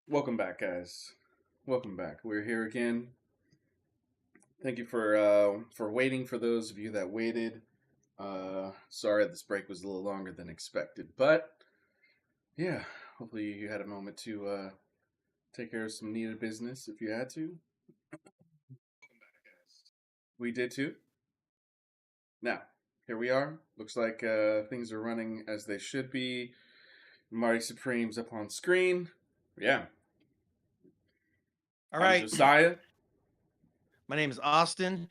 Welcome back, guys. Welcome back. We're here again. Thank you for waiting. For those of you that waited, sorry this break was a little longer than expected, but yeah, hopefully you had a moment to take care of some needed business if you had to. We did too. Now here we are. Looks like things are running as they should be. Marty Supreme's up on screen. Yeah, All I'm right. Josiah. My name is Austin,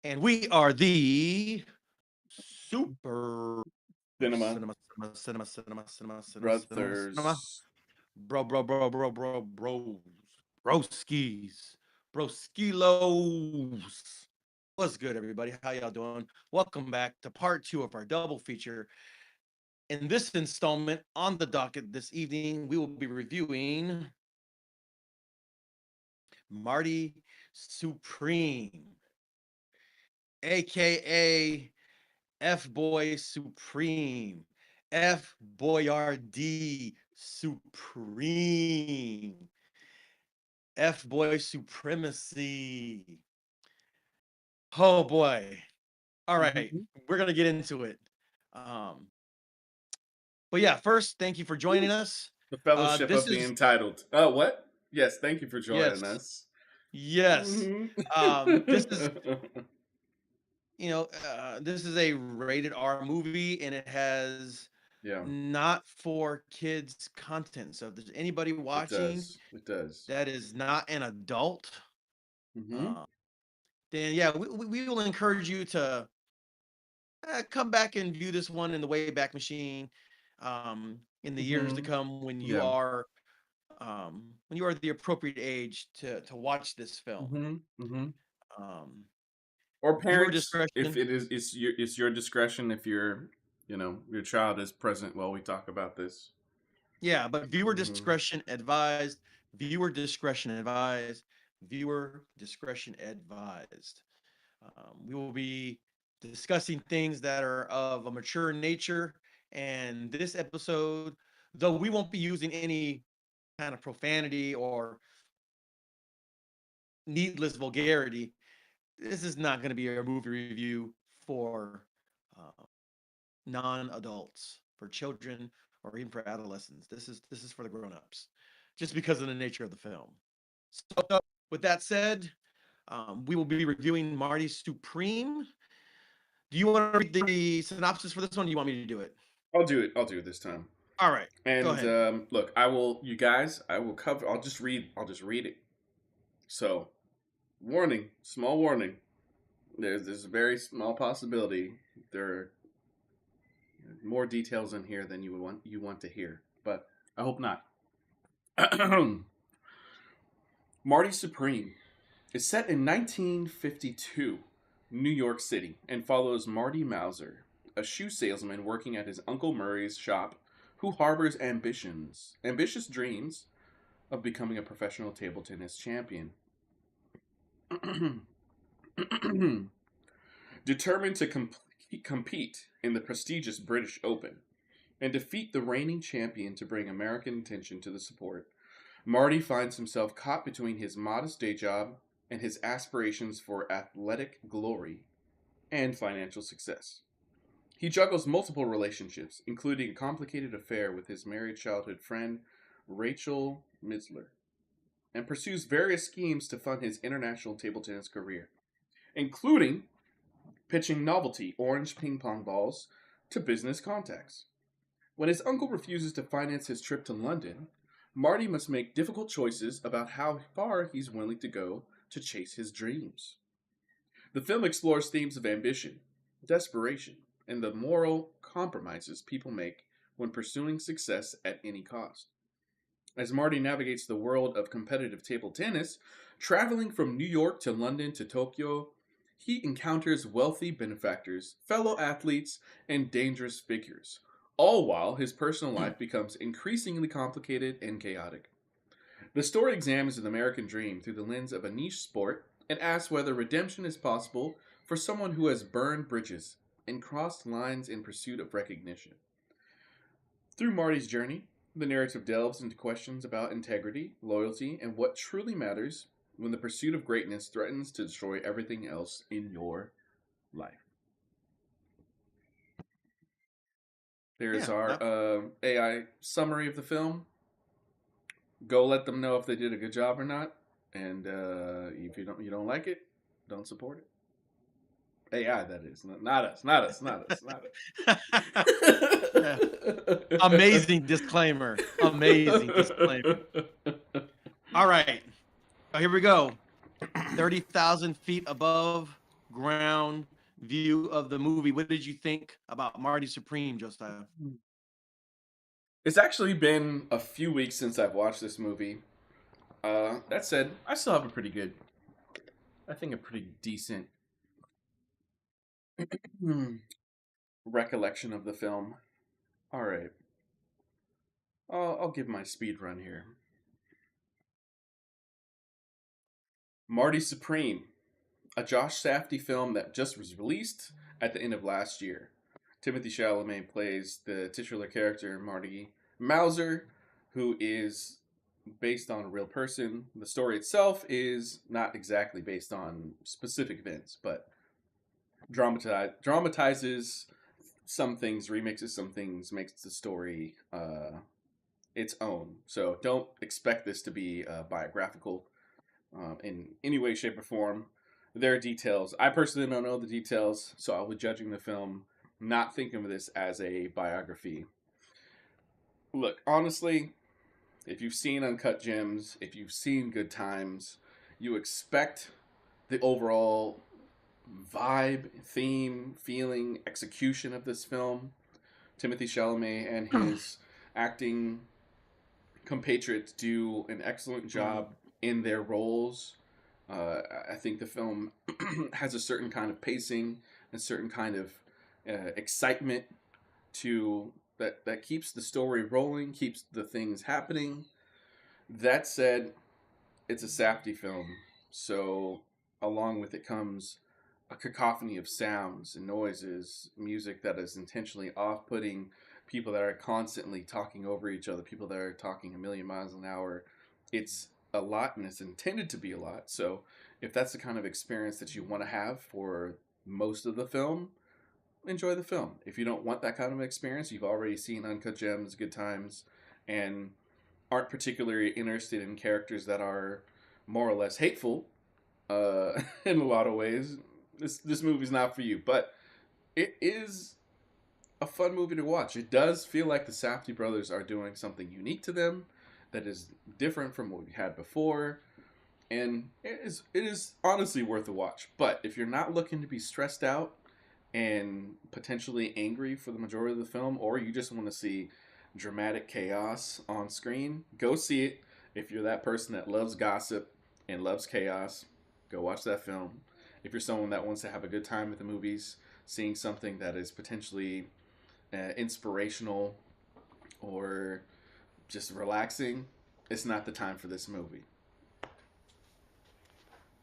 and we are the Super Cinema Cinema. Brothers. Broskies, Broskilos. What's good, everybody? How y'all doing? Welcome back to part two of our double feature. In this installment on the docket this evening, we will be reviewing Marty Supreme, aka F Boy Supreme, F Boyardee Supreme, F Boy Supremacy. Oh boy. All right, Mhm. we're gonna get into it. Um, but yeah, first, thank you for joining us. The Fellowship This of the is Entitled. Oh, what? Yes, thank you for joining yes, us. yes. Mhm. This is this is a rated R movie, and it has Yeah, not for kids content. So if there's anybody it watching does. It does. that is not an adult, Hmm. uh, then yeah, we will encourage you to come back and view this one in the Wayback Machine in the years to Hmm. come Yeah. when you are the appropriate age to watch this film. Hmm. Hmm. Um, Or Viewer parents, if discretion, it's your discretion if your child is present while we talk about this. yeah, but viewer Hmm. discretion advised. Viewer discretion advised. Viewer discretion advised. We will be discussing things that are of a mature nature. And this episode, though we won't be using any kind of profanity or needless vulgarity, this is not going to be a movie review for uh, non-adults, for children, or even for adolescents. This is for the grown-ups, just because of the nature of the film. So, with that said, we will be reviewing Marty Supreme. Do you want to read the synopsis for this one? Or do you want me to do it? I'll do it. I'll do it this time. All right, go And ahead. look, I will. You guys, I will cover. I'll just read. I'll just read it. So, warning. Small warning. There's a very small possibility there are more details in here than you want to hear, but I hope not. Marty Supreme is set in 1952, New York City, and follows Marty Mauser, a shoe salesman working at his Uncle Murray's shop, who harbors ambitious dreams of becoming a professional table tennis champion. Determined to compete in the prestigious British Open and defeat the reigning champion to bring American attention to the sport, Marty finds himself caught between his modest day job and his aspirations for athletic glory and financial success. He juggles multiple relationships, including a complicated affair with his married childhood friend, Rachel Misler, and pursues various schemes to fund his international table tennis career, including pitching novelty orange ping pong balls to business contacts. When his uncle refuses to finance his trip to London, Marty must make difficult choices about how far he's willing to go to chase his dreams. The film explores themes of ambition, desperation, and the moral compromises people make when pursuing success at any cost. As Marty navigates the world of competitive table tennis, traveling from New York to London to Tokyo, he encounters wealthy benefactors, fellow athletes, and dangerous figures, all while his personal life becomes increasingly complicated and chaotic. The story examines the American dream through the lens of a niche sport and asks whether redemption is possible for someone who has burned bridges and crossed lines in pursuit of recognition. Through Marty's journey, The narrative delves into questions about integrity, loyalty, and what truly matters when the pursuit of greatness threatens to destroy everything else in your life. There's Yeah, our AI summary of the film. Go let them know if they did a good job or not, and if you don't like it, don't support it. AI, that is, not us, not us, not us, not yeah. Amazing disclaimer. Amazing disclaimer. All right. Here we go. 30,000 feet above ground view of the movie. What did you think about Marty Supreme, Josiah? It's actually been a few weeks since I've watched this movie. That said, I still have I think, a pretty decent recollection of the film. All right, I'll give my speed run here. Marty Supreme, a Josh Safdie film that just was released at the end of last year. Timothy Chalamet plays the titular character Marty Mauser, who is based on a real person. The story itself is not exactly based on specific events, but dramatizes some things, remixes some things, makes the story its own. So don't expect this to be biographical in any way, shape, or form. There are details. I personally don't know the details, so I'll be judging the film, not thinking of this as a biography. Look, honestly, if you've seen Uncut Gems, if you've seen Good Times, you expect the overall vibe, theme, feeling, execution of this film. Timothy Chalamet and his acting compatriots do an excellent Mm. job in their roles. I think the film has a certain kind of pacing, a certain kind of excitement to that keeps the story rolling, keeps the things happening. That said, it's a Safdie film, so along with it comes a cacophony of sounds and noises, music that is intentionally off-putting, people that are constantly talking over each other, people that are talking a million miles an hour. It's a lot, and it's intended to be a lot. So if that's the kind of experience that you want to have for most of the film, enjoy the film. If you don't want that kind of experience, you've already seen Uncut Gems, Good Times, and aren't particularly interested in characters that are more or less hateful in a lot of ways, this movie's not for you. But it is a fun movie to watch. It does feel like the Safdie brothers are doing something unique to them that is different from what we had before. And it is honestly worth a watch. But if you're not looking to be stressed out and potentially angry for the majority of the film, or you just want to see dramatic chaos on screen, go see it. If you're that person that loves gossip and loves chaos, go watch that film. If you're someone that wants to have a good time at the movies, seeing something that is potentially inspirational or just relaxing, it's not the time for this movie.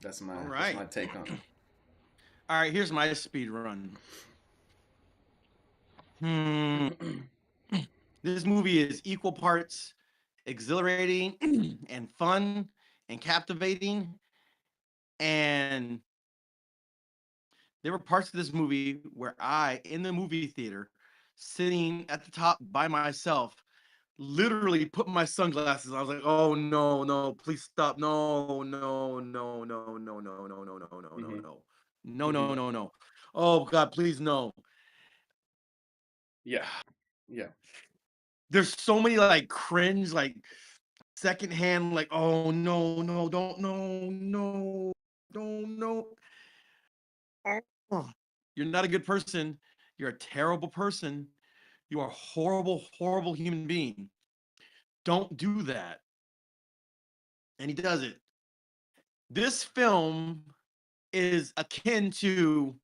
That's my All that's my right. take on it. All right, here's my speed run. Hmm. This movie is equal parts exhilarating and fun and captivating. And there were parts of this movie where I, in the movie theater, sitting at the top by myself, literally put my sunglasses. I was like, "Oh no, no, please stop! No, no, no, no, no, no, no, no, no, no, no, Mm-hmm. no, no, Mm-hmm. no, no, no! Oh God, please no!" Yeah, yeah. There's so many like cringe, like secondhand, like, "Oh no, no, don't, no, no, don't, no." Oh, you're not a good person. You're a terrible person. You are a horrible, horrible human being. Don't do that. And he does it. This film is akin to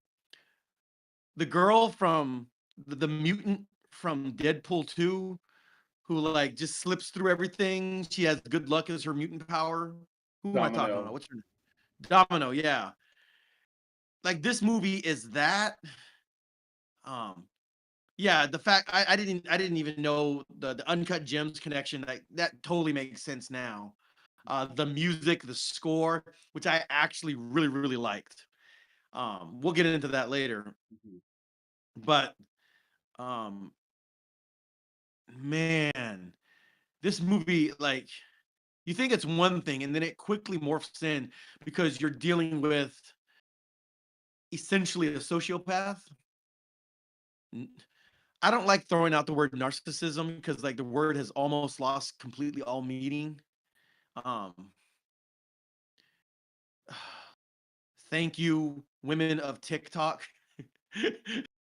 the girl from the mutant from Deadpool 2 who like just slips through everything. She has good luck as her mutant power. Who am I talking about? Domino. What's her name? Domino, yeah. Like this movie is that. Um, Yeah, the fact I didn't even know the Uncut Gems connection, that totally makes sense now. The music, the score, which I actually really, really liked. We'll get into that later, Mhm. but, um, man, this movie, like, you think it's one thing, and then it quickly morphs in because you're dealing with essentially a sociopath. N I don't like throwing out the word narcissism because, like, the word has almost lost completely all meaning. Um, thank you, women of TikTok,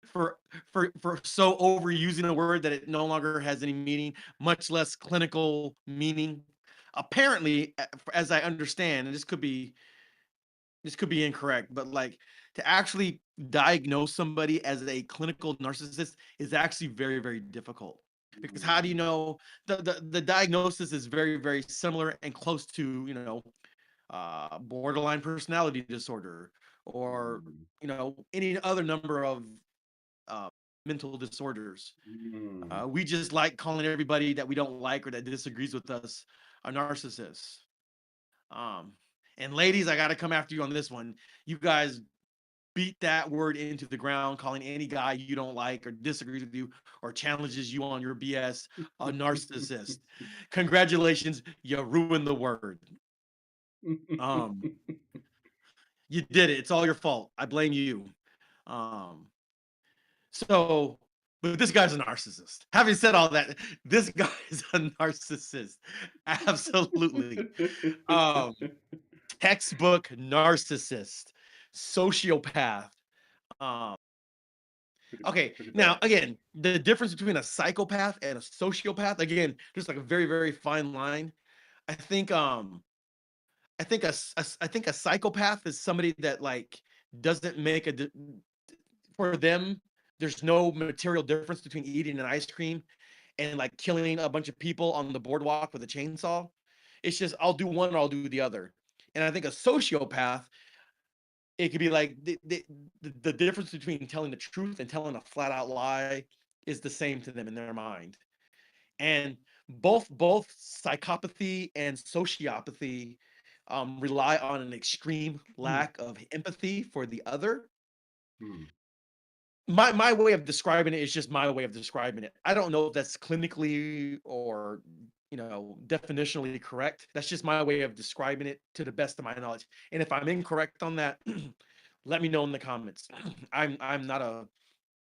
for for so overusing a word that it no longer has any meaning, much less clinical meaning. Apparently, as I understand, and this could be incorrect, but like to actually diagnose somebody as a clinical narcissist is actually very, very difficult. Because how do you Mm. know the diagnosis is very, very similar and close to, borderline personality disorder or, Mm. any other number of uh, mental disorders. Mm. We just like calling everybody that we don't like or that disagrees with us a narcissist. Um, and ladies, I got to come after you on this one. You guys beat that word into the ground, calling any guy you don't like or disagrees with you or challenges you on your BS a narcissist. Congratulations, you ruined the word. Um, you did it. It's all your fault. I blame you. Um, so, but this guy's a narcissist. Having said all that, this guy is a narcissist. Absolutely. Um, textbook narcissist, sociopath. Um, Pretty okay, pretty now bad. again, the difference between a psychopath and a sociopath, again, there's like a very, very fine line. I think I think a psychopath is somebody that like doesn't make for them, there's no material difference between eating an ice cream and like killing a bunch of people on the boardwalk with a chainsaw. It's just I'll do one or I'll do the other. And I think a sociopath, it could be like the difference between telling the truth and telling a flat out lie is the same to them in their mind. And both psychopathy and sociopathy rely on an extreme Mm. lack of empathy for the other. Mm. My way of describing it is just my way of describing it. I don't know if that's clinically or, definitionally correct. That's just my way of describing it to the best of my knowledge. And if I'm incorrect on that, let me know in the comments. I'm not a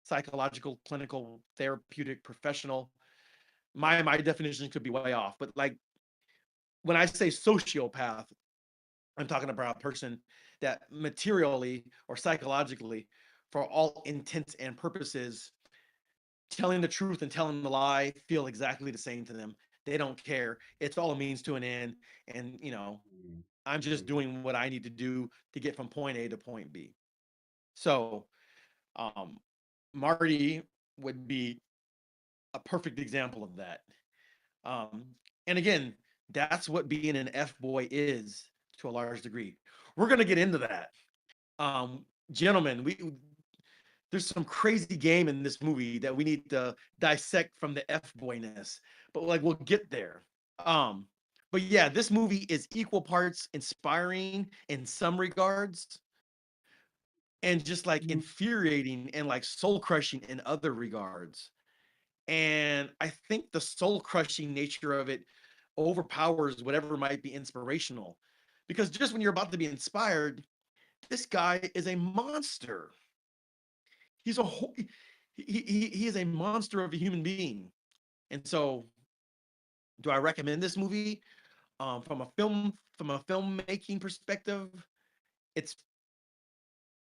psychological, clinical, therapeutic professional. My definition could be way off, but like when I say sociopath, I'm talking about a person that materially or psychologically, for all intents and purposes, telling the truth and telling the lie feel exactly the same to them. They don't care. It's all a means to an end. And, Mm. I'm just Mhm. doing what I need to do to get from point A to point B. So, um, Marty would be a perfect example of that. Um, and again, that's what being an F boy is to a large degree. We're going to get into that. Gentlemen, there's some crazy game in this movie that we need to dissect from the F boyness, but like we'll get there. Um, but yeah, this movie is equal parts inspiring in some regards and just like Mhm. infuriating and like soul crushing in other regards. And I think the soul crushing nature of it overpowers whatever might be inspirational. Because just when you're about to be inspired, this guy is a monster. He's a he is a monster of a human being. And so, do I recommend this movie? From a filmmaking perspective, it's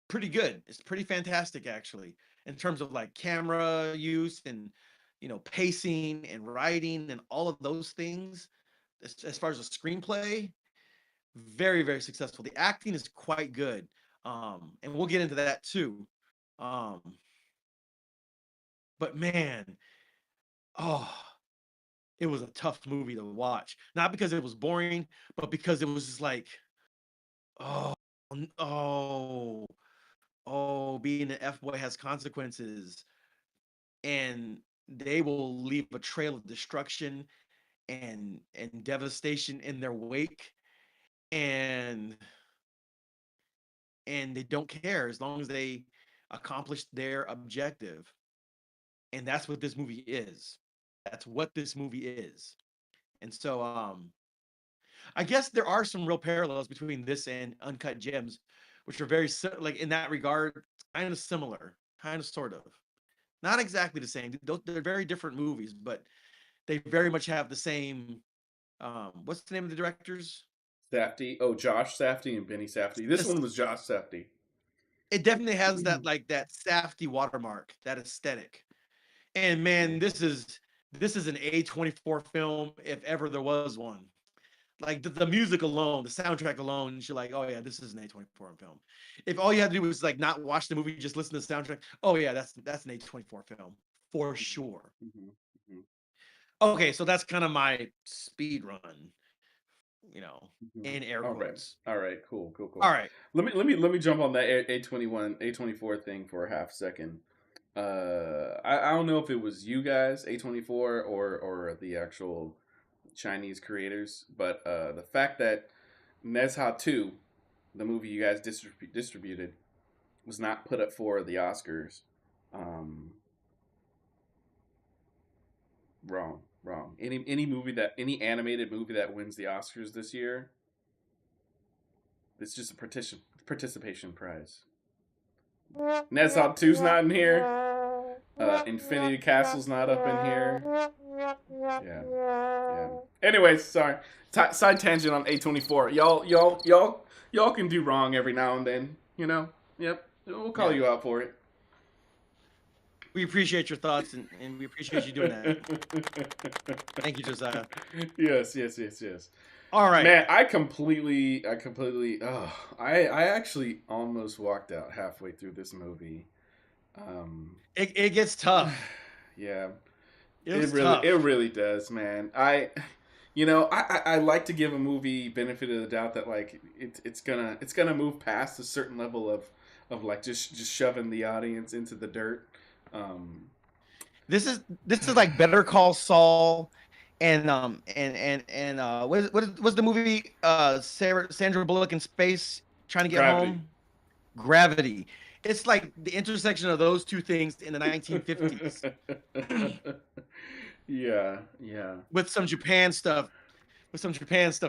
pretty good. It's pretty fantastic actually in terms of like camera use and pacing and writing and all of those things. As far as a screenplay, very, very successful. The acting is quite good. And we'll get into that too. Um, but man, oh, it was a tough movie to watch. Not because it was boring, but because it was just like, oh, oh, oh, being an F boy has consequences. and they will leave a trail of destruction and devastation in their wake, and they don't care as long as they accomplish their objective. And that's what this movie is. That's what this movie is. And so I guess there are some real parallels between this and Uncut Gems, which are like in that regard, kind of similar, kind of sort of. Not exactly the same. They're very different movies, but they very much have the same. What's the name of the directors? Safdie. Oh, Josh Safdie and Benny Safdie. This This one was Josh Safdie. it definitely has that like that Safdie watermark, that aesthetic. And man, this is an A24 film if ever there was one. Like the music alone, the soundtrack alone, you're like, oh yeah, this is an A24 film. If all you had to do was like not watch the movie, just listen to the soundtrack, oh yeah, that's an A24 film for sure. Mm-hmm. Mm-hmm. Okay, so that's kind of my speed run, you know, Mm-hmm. in air All right. quotes. All right. Cool. Cool. All Cool. right. Let me jump on that A21 A24 thing for a half second. I don't know if it was you guys A24 or the actual Chinese creators, but the fact that Nezha 2, the movie you guys distributed, was not put up for the Oscars. Um, Wrong, wrong. Any animated movie that wins the Oscars this year, it's just a participation prize. Nezha 2's not in here. Infinity Castle's not up in here. Yeah, yeah. Anyways, sorry. Side tangent on A24. Y'all can do wrong every now and then. You know. Yep. We'll call Yeah. you out for it. We appreciate your thoughts and we appreciate you doing that. Thank you, Josiah. Yes, yes, yes, yes. All right. Man, I completely, I actually almost walked out halfway through this movie. It gets tough. Yeah, It was tough. it really does, man. I like to give a movie benefit of the doubt that like it's gonna move past a certain level of like just shoving the audience into the dirt. Um, This is like Better Call Saul and what's the movie Sandra Bullock in space trying to get Gravity. home? Gravity. It's like the intersection of those two things in the 1950s Yeah, yeah. with some Japan stuff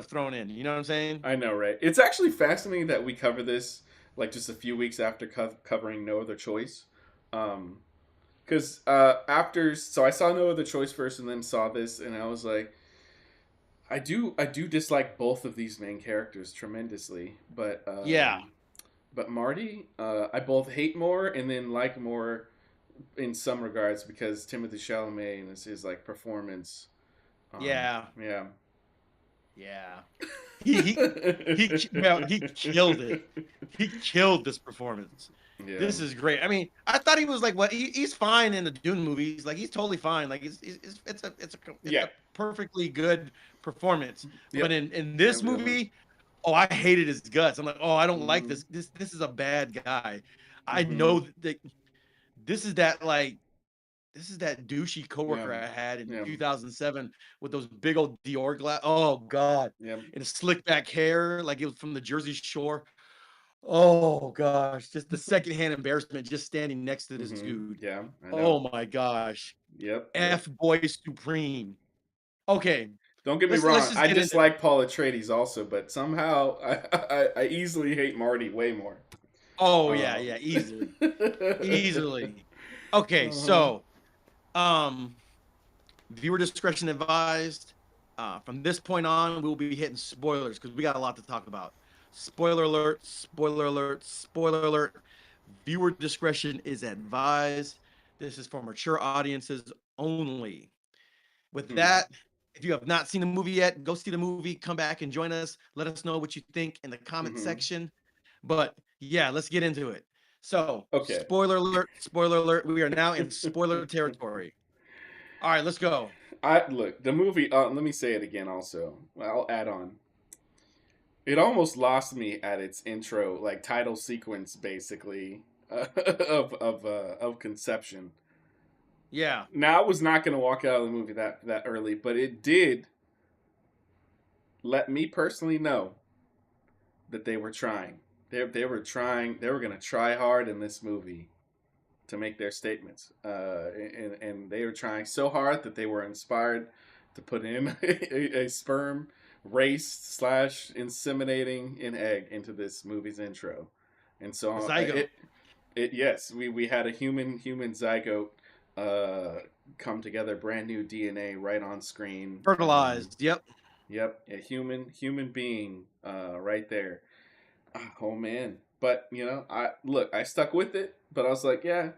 thrown in. You know what I'm saying? I know, right? It's actually fascinating that we cover this like just a few weeks after covering No Other Choice. Because after, so I saw No Other Choice first and then saw this, and I was like, I do dislike both of these main characters tremendously, Yeah. but Marty, I both hate more and then like more in some regards because Timothy Chalamet and his like performance. Yeah. Yeah. Yeah. He killed it. He killed this performance. Yeah. This is great. I mean, I thought he was like what he's fine in the Dune movies. Like he's totally fine. Like it's Yeah. a perfectly good performance. Yep. But in this movie, oh, I hated his guts. I'm like, oh, I don't like Mhm. this. This is a bad guy. I Mhm. know that this is that like this is that douchey coworker Yeah. I had in Yeah. 2007 with those big old Dior glass. Oh God, Yeah. and slick back hair like it was from the Jersey Shore. Oh gosh, just the secondhand embarrassment just standing next to this Mhm. dude. Yeah. I know. Oh my gosh. Yep. Yep. F boy supreme. Okay, Don't get me let's wrong. just I get into it. dislike Paul Atreides also, but somehow I easily hate Marty way more. Oh yeah, Um, yeah, easily. Easily. Okay, uh-huh. so um viewer discretion advised. From this point on, we'll be hitting spoilers because we got a lot to talk about. Spoiler alert, spoiler alert, spoiler alert. Viewer discretion is advised. This is for mature audiences only. With Hmm. that, if you have not seen the movie yet, go see the movie, come back and join us. Let us know what you think in the comment Hmm. section. But yeah, let's get into it. So, Okay. spoiler alert, spoiler alert. We are now in spoiler territory. All right, let's go. I look the movie. Let me say it again. Also, I'll add on. It almost lost me at its intro, like title sequence, basically of conception. Yeah. Now, I was not going to walk out of the movie that early, but it did let me personally know that they were trying. They were trying. They were going to try hard in this movie to make their statements, and they were trying so hard that they were inspired to put in a sperm race slash inseminating an egg into this movie's intro, and A so zygote. it yes, we had a human zygote uh, come together, brand new DNA right on screen. Fertilized. Yep. Yep, a human being right there. Oh man, but I stuck with it, but I was like, yeah,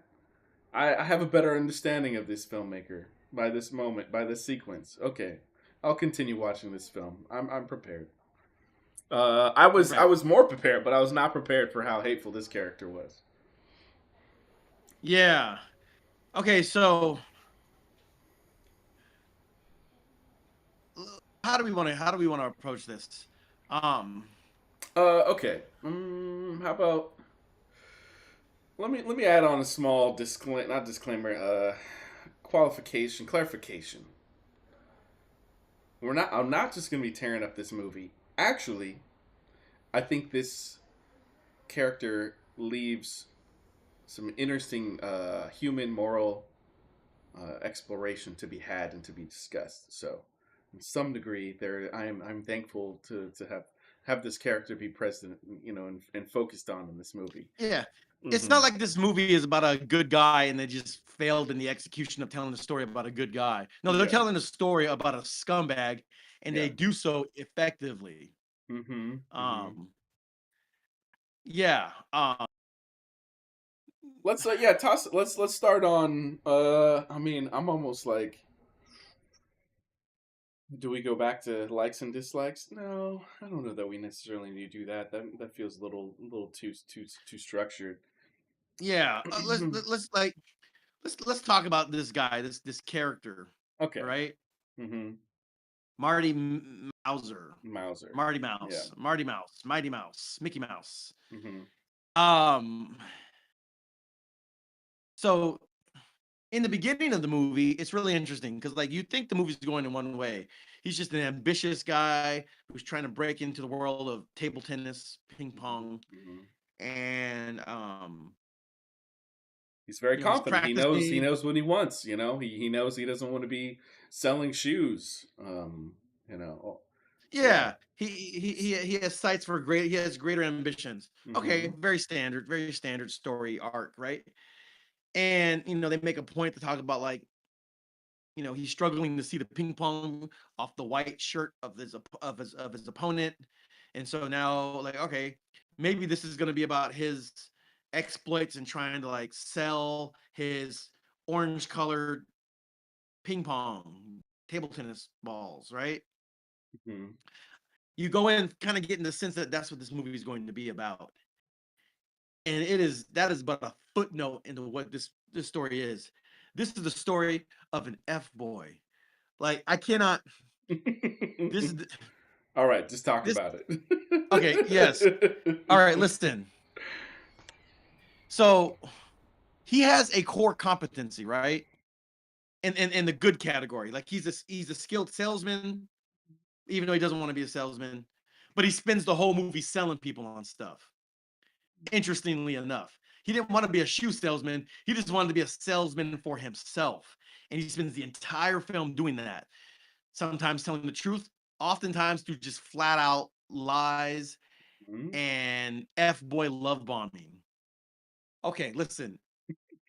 I have a better understanding of this filmmaker by this moment, by this sequence. Okay, I'll continue watching this film. I'm prepared. I Right. was more prepared, but I was not prepared for how hateful this character was. Yeah. Okay, so how do we want to approach this? Um Okay. How about let me add on a small disclaimer, not disclaimer, qualification, clarification. I'm not just gonna be tearing up this movie. Actually, I think this character leaves some interesting human moral exploration to be had and to be discussed. So, in some degree, I'm thankful to have this character be present, and focused on in this movie. yeah. It's Mm-hmm. not like this movie is about a good guy and they just failed in the execution of telling the story about a good guy. No, they're Yeah. telling a story about a scumbag and Yeah. they do so effectively. Mm-hmm. Mm-hmm. Um yeah. Yeah, toss. Let's start on. I mean, I'm almost like. Do we go back to likes and dislikes? No, I don't know that we necessarily need to do that. That feels a little too structured. Yeah. Let's talk about this guy, this character, Okay. right? Mm-hmm. Mauser. Mauser. Marty Yeah. Mouse. Marty Mouse. Mighty Mouse. Mickey Mouse. Mm-hmm. Um so in the beginning of the movie, it's really interesting because like you think the movie's going in one way. He's just an ambitious guy who's trying to break into the world of table tennis, ping pong, Mm-hmm. and He's very he's confident. He practicing. knows what he wants. He knows he doesn't want to be selling shoes. Yeah. Yeah, he has sights for great. He has greater ambitions. Okay, Mm-hmm. very standard story arc, right? And they make a point to talk about like he's struggling to see the ping pong off the white shirt of his opponent, and so now like okay, maybe this is going to be about his exploits and trying to like sell his orange colored ping pong table tennis balls, right? Mm-hmm. You go in kind of getting the sense that that's what this movie is going to be about, and that is but a footnote into what this story is. This is the story of an f boy. Like I cannot. This is All right, just talk this. about Okay, yes. All right, it. listen. So he has a core competency, right? In the good category. Like he's a skilled salesman, even though he doesn't want to be a salesman. But he spends the whole movie selling people on stuff. Interestingly enough, he didn't want to be a shoe salesman. He just wanted to be a salesman for himself. And he spends the entire film doing that. Sometimes telling the truth, oftentimes through just flat out lies Mhm. and F boy love bombing. Okay, listen,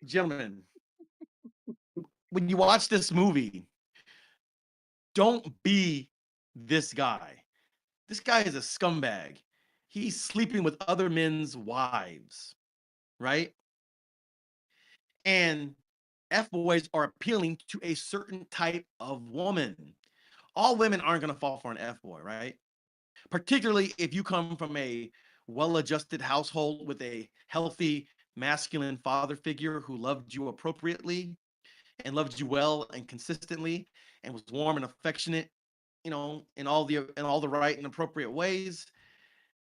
gentlemen, when you watch this movie, don't be this guy. This guy is a scumbag. He's sleeping with other men's wives, right? And F boys are appealing to a certain type of woman. All women aren't going to fall for an F boy, right? Particularly if you come from a well adjusted household with a healthy masculine father figure who loved you appropriately and loved you well and consistently and was warm and affectionate, in all the right and appropriate ways,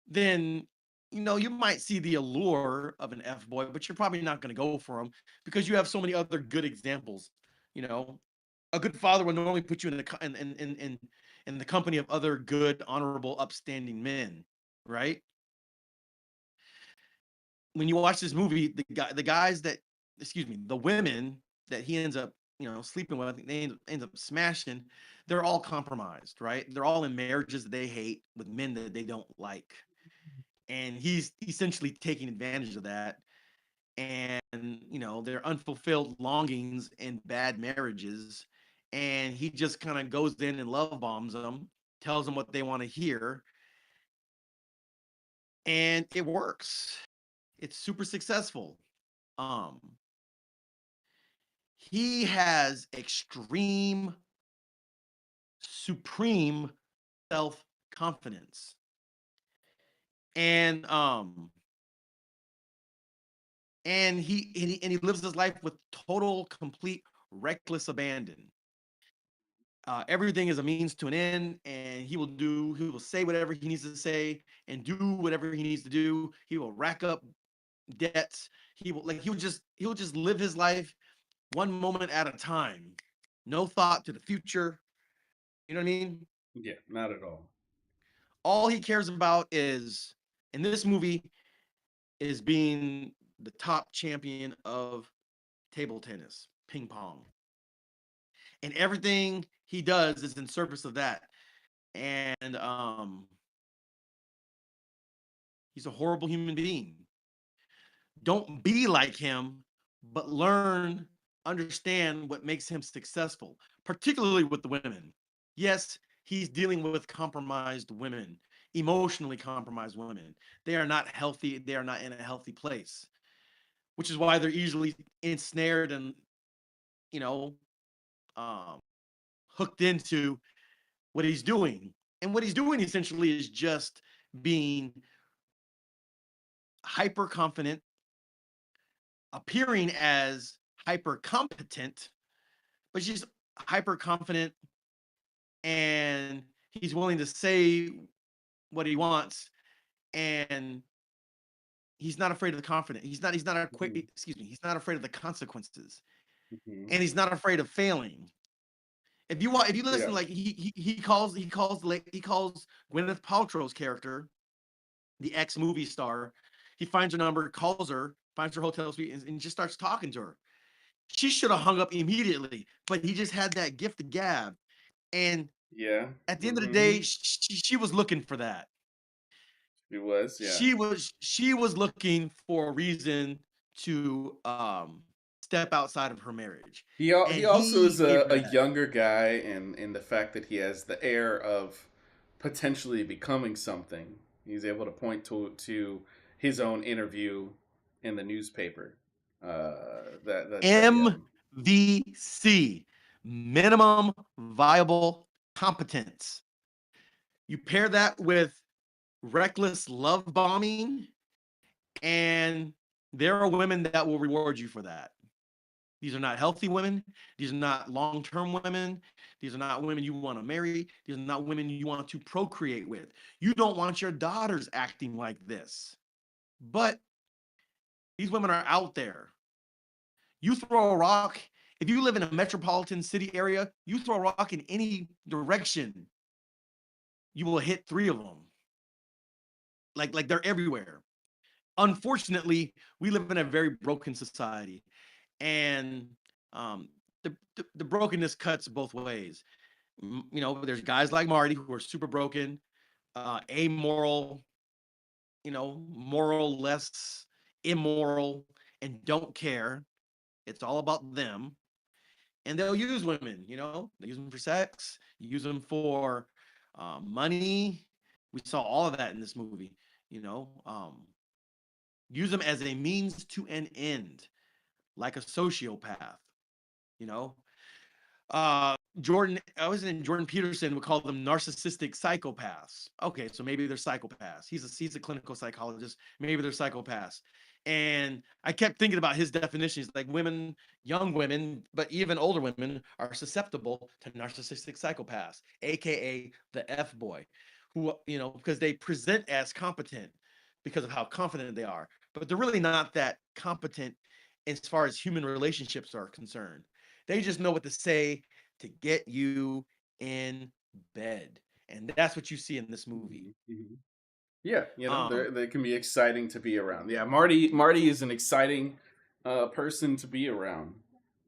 then you might see the allure of an F boy, but you're probably not going to go for him because you have so many other good examples You know, a good father would normally put you in the in the company of other good, honorable, upstanding men, right? When you watch this movie, the guys that, excuse me, the women that he ends up, sleeping with, I think they ends up smashing. They're all compromised, right? They're all in marriages that they hate with men that they don't like, and he's essentially taking advantage of that. And their unfulfilled longings in bad marriages, and he just kind of goes in and love bombs them, tells them what they want to hear, and it works. It's super successful. Um, he has extreme, supreme self confidence, and he lives his life with total, complete, reckless abandon. Everything is a means to an end, and he will say whatever he needs to say and do whatever he needs to do. He will rack up debts. He will just live his life one moment at a time. No thought to the future. You know what I mean? Yeah, not at all. All he cares about is, in this movie, is being the top champion of table tennis, ping pong. And everything he does is in service of that. And he's a horrible human being. Don't be like him, but learn, understand what makes him successful, particularly with the women. Yes, he's dealing with compromised women, emotionally compromised women. They are not healthy, they are not in a healthy place, which is why they're easily ensnared and, you know, um, hooked into what he's doing. And what he's doing essentially is just being hyper confident, appearing as hyper competent, but she's hyper confident, and he's willing to say what he wants, and he's not afraid of the confident. He's not a quick, Hmm. excuse me, he's not afraid of the consequences, Hmm. and he's not afraid of failing. If you listen, Yeah, like he calls Gwyneth Paltrow's character, the ex movie star. He finds her number, calls her, finds her hotel suite, and just starts talking to her. She should have hung up immediately, but he just had that gift of gab. And yeah. at the end of the Hmm. day, she was looking for that. It was, yeah. She was looking for a reason to step outside of her marriage, He and also is he gave her a that. younger guy, and in the fact that he has the air of potentially becoming something. He's able to point to his own interview in the newspaper. That yeah. MVC, minimum viable competence. You pair that with reckless love bombing, and there are women that will reward you for that. These are not healthy women. These are not long term women. These are not women you want to marry. These are not women you want to procreate with. You don't want your daughters acting like this. But these women are out there. You throw a rock, if you live in a metropolitan city area, you throw a rock in any direction, you will hit three of them. Like they're everywhere. Unfortunately, we live in a very broken society, and um, the brokenness cuts both ways. There's guys like Marty who are super broken, amoral, moral less, immoral, and don't care. It's all about them. And they'll use women, they use them for sex, use them for money. We saw all of that in this movie, you know, um, use them as a means to an end, like a sociopath, you know. Jordan Peterson would call them narcissistic psychopaths. Okay, so maybe they're psychopaths. He's a clinical psychologist. Maybe they're psychopaths. And I kept thinking about his definitions, like women, young women, but even older women are susceptible to narcissistic psychopaths, aka the F boy, who, because they present as competent because of how confident they are, but they're really not that competent as far as human relationships are concerned. They just know what to say to get you in bed. And that's what you see in this movie. Mhm, mhm. Yeah, Um, they can be exciting to be around. Yeah, Marty is an exciting person to be around.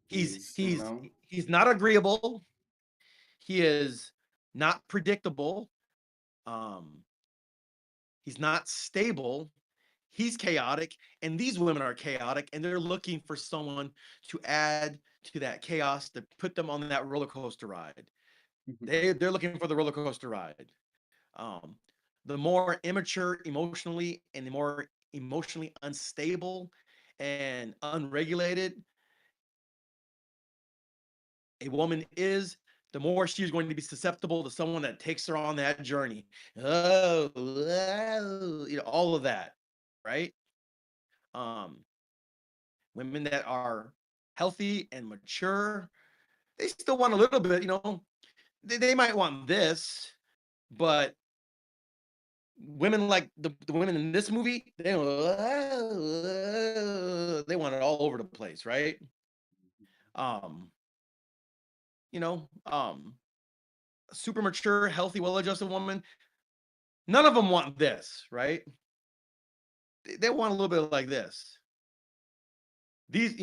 he's He's, he's he's not agreeable. He is not predictable. Um, he's not stable. He's chaotic, and these women are chaotic, and they're looking for someone to add to that chaos to put them on that roller coaster ride. They're looking for the roller coaster ride. Um, the more immature emotionally and the more emotionally unstable and unregulated a woman is, the more she's going to be susceptible to someone that takes her on that journey. All of that, right? Um, Women that are healthy and mature, they still want a little bit, they might want this, but women like the women in this movie, they want it all over the place, right? Um, you know, um, Super mature, healthy, well-adjusted woman, none of them want this, right? They want a little bit like this. These,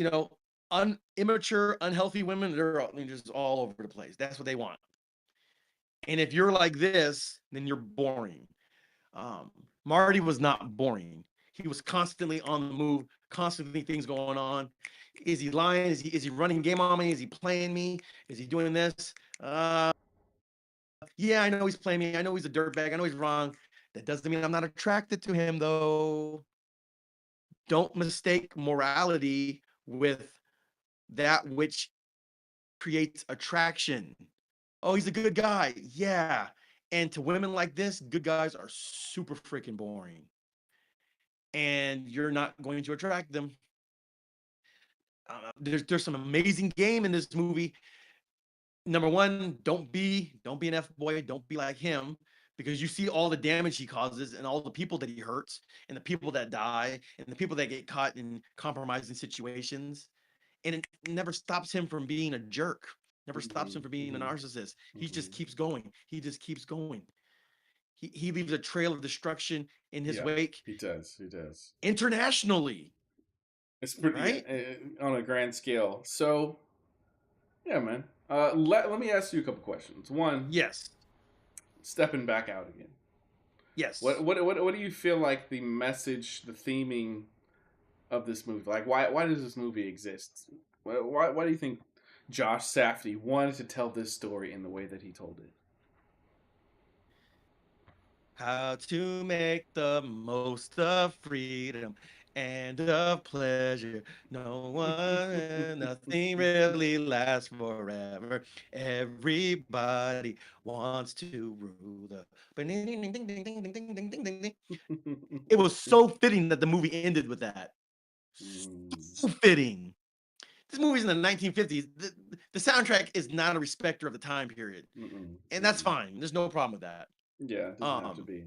immature, unhealthy women, they're just all over the place. That's what they want. And if you're like this, then you're boring. Um, Marty was not boring. He was constantly on the move, constantly things going on. Is he lying? Is he running game on me? Is he playing me? Is he doing this? Yeah, I know he's playing me. I know he's a dirtbag. I know he's wrong. That doesn't mean I'm not attracted to him, though. Don't mistake morality with that which creates attraction. Oh, he's a good guy. Yeah. And to women like this, good guys are super freaking boring. And you're not going to attract them. There's some amazing game in this movie. Number one, don't be an F boy. Don't be like him, because you see all the damage he causes and all the people that he hurts and the people that die and the people that get caught in compromising situations. And it never stops him from being a jerk. Never stops him from being a narcissist. He just keeps going. He just keeps going. He leaves a trail of destruction in his Yeah, wake he does. He does. internationally, It's pretty, yeah, right? on a grand scale. So, yeah, man. Let me ask you a couple questions. One, Yes. stepping back out again. Yes. What do you feel like the message, the theming of this movie? Like, why does this movie exist? Why do you think Josh Safdie wanted to tell this story in the way that he told it? How to make the most of freedom and of pleasure. No one and nothing really lasts forever. Everybody wants to rule the. It was so fitting that the movie ended with that. Mm, So fitting. This movie's in the 1950s. The soundtrack is not a respecter of the time period, mm-mm, and that's mm-mm. fine. There's no problem with that. Yeah, it doesn't have to Um, be.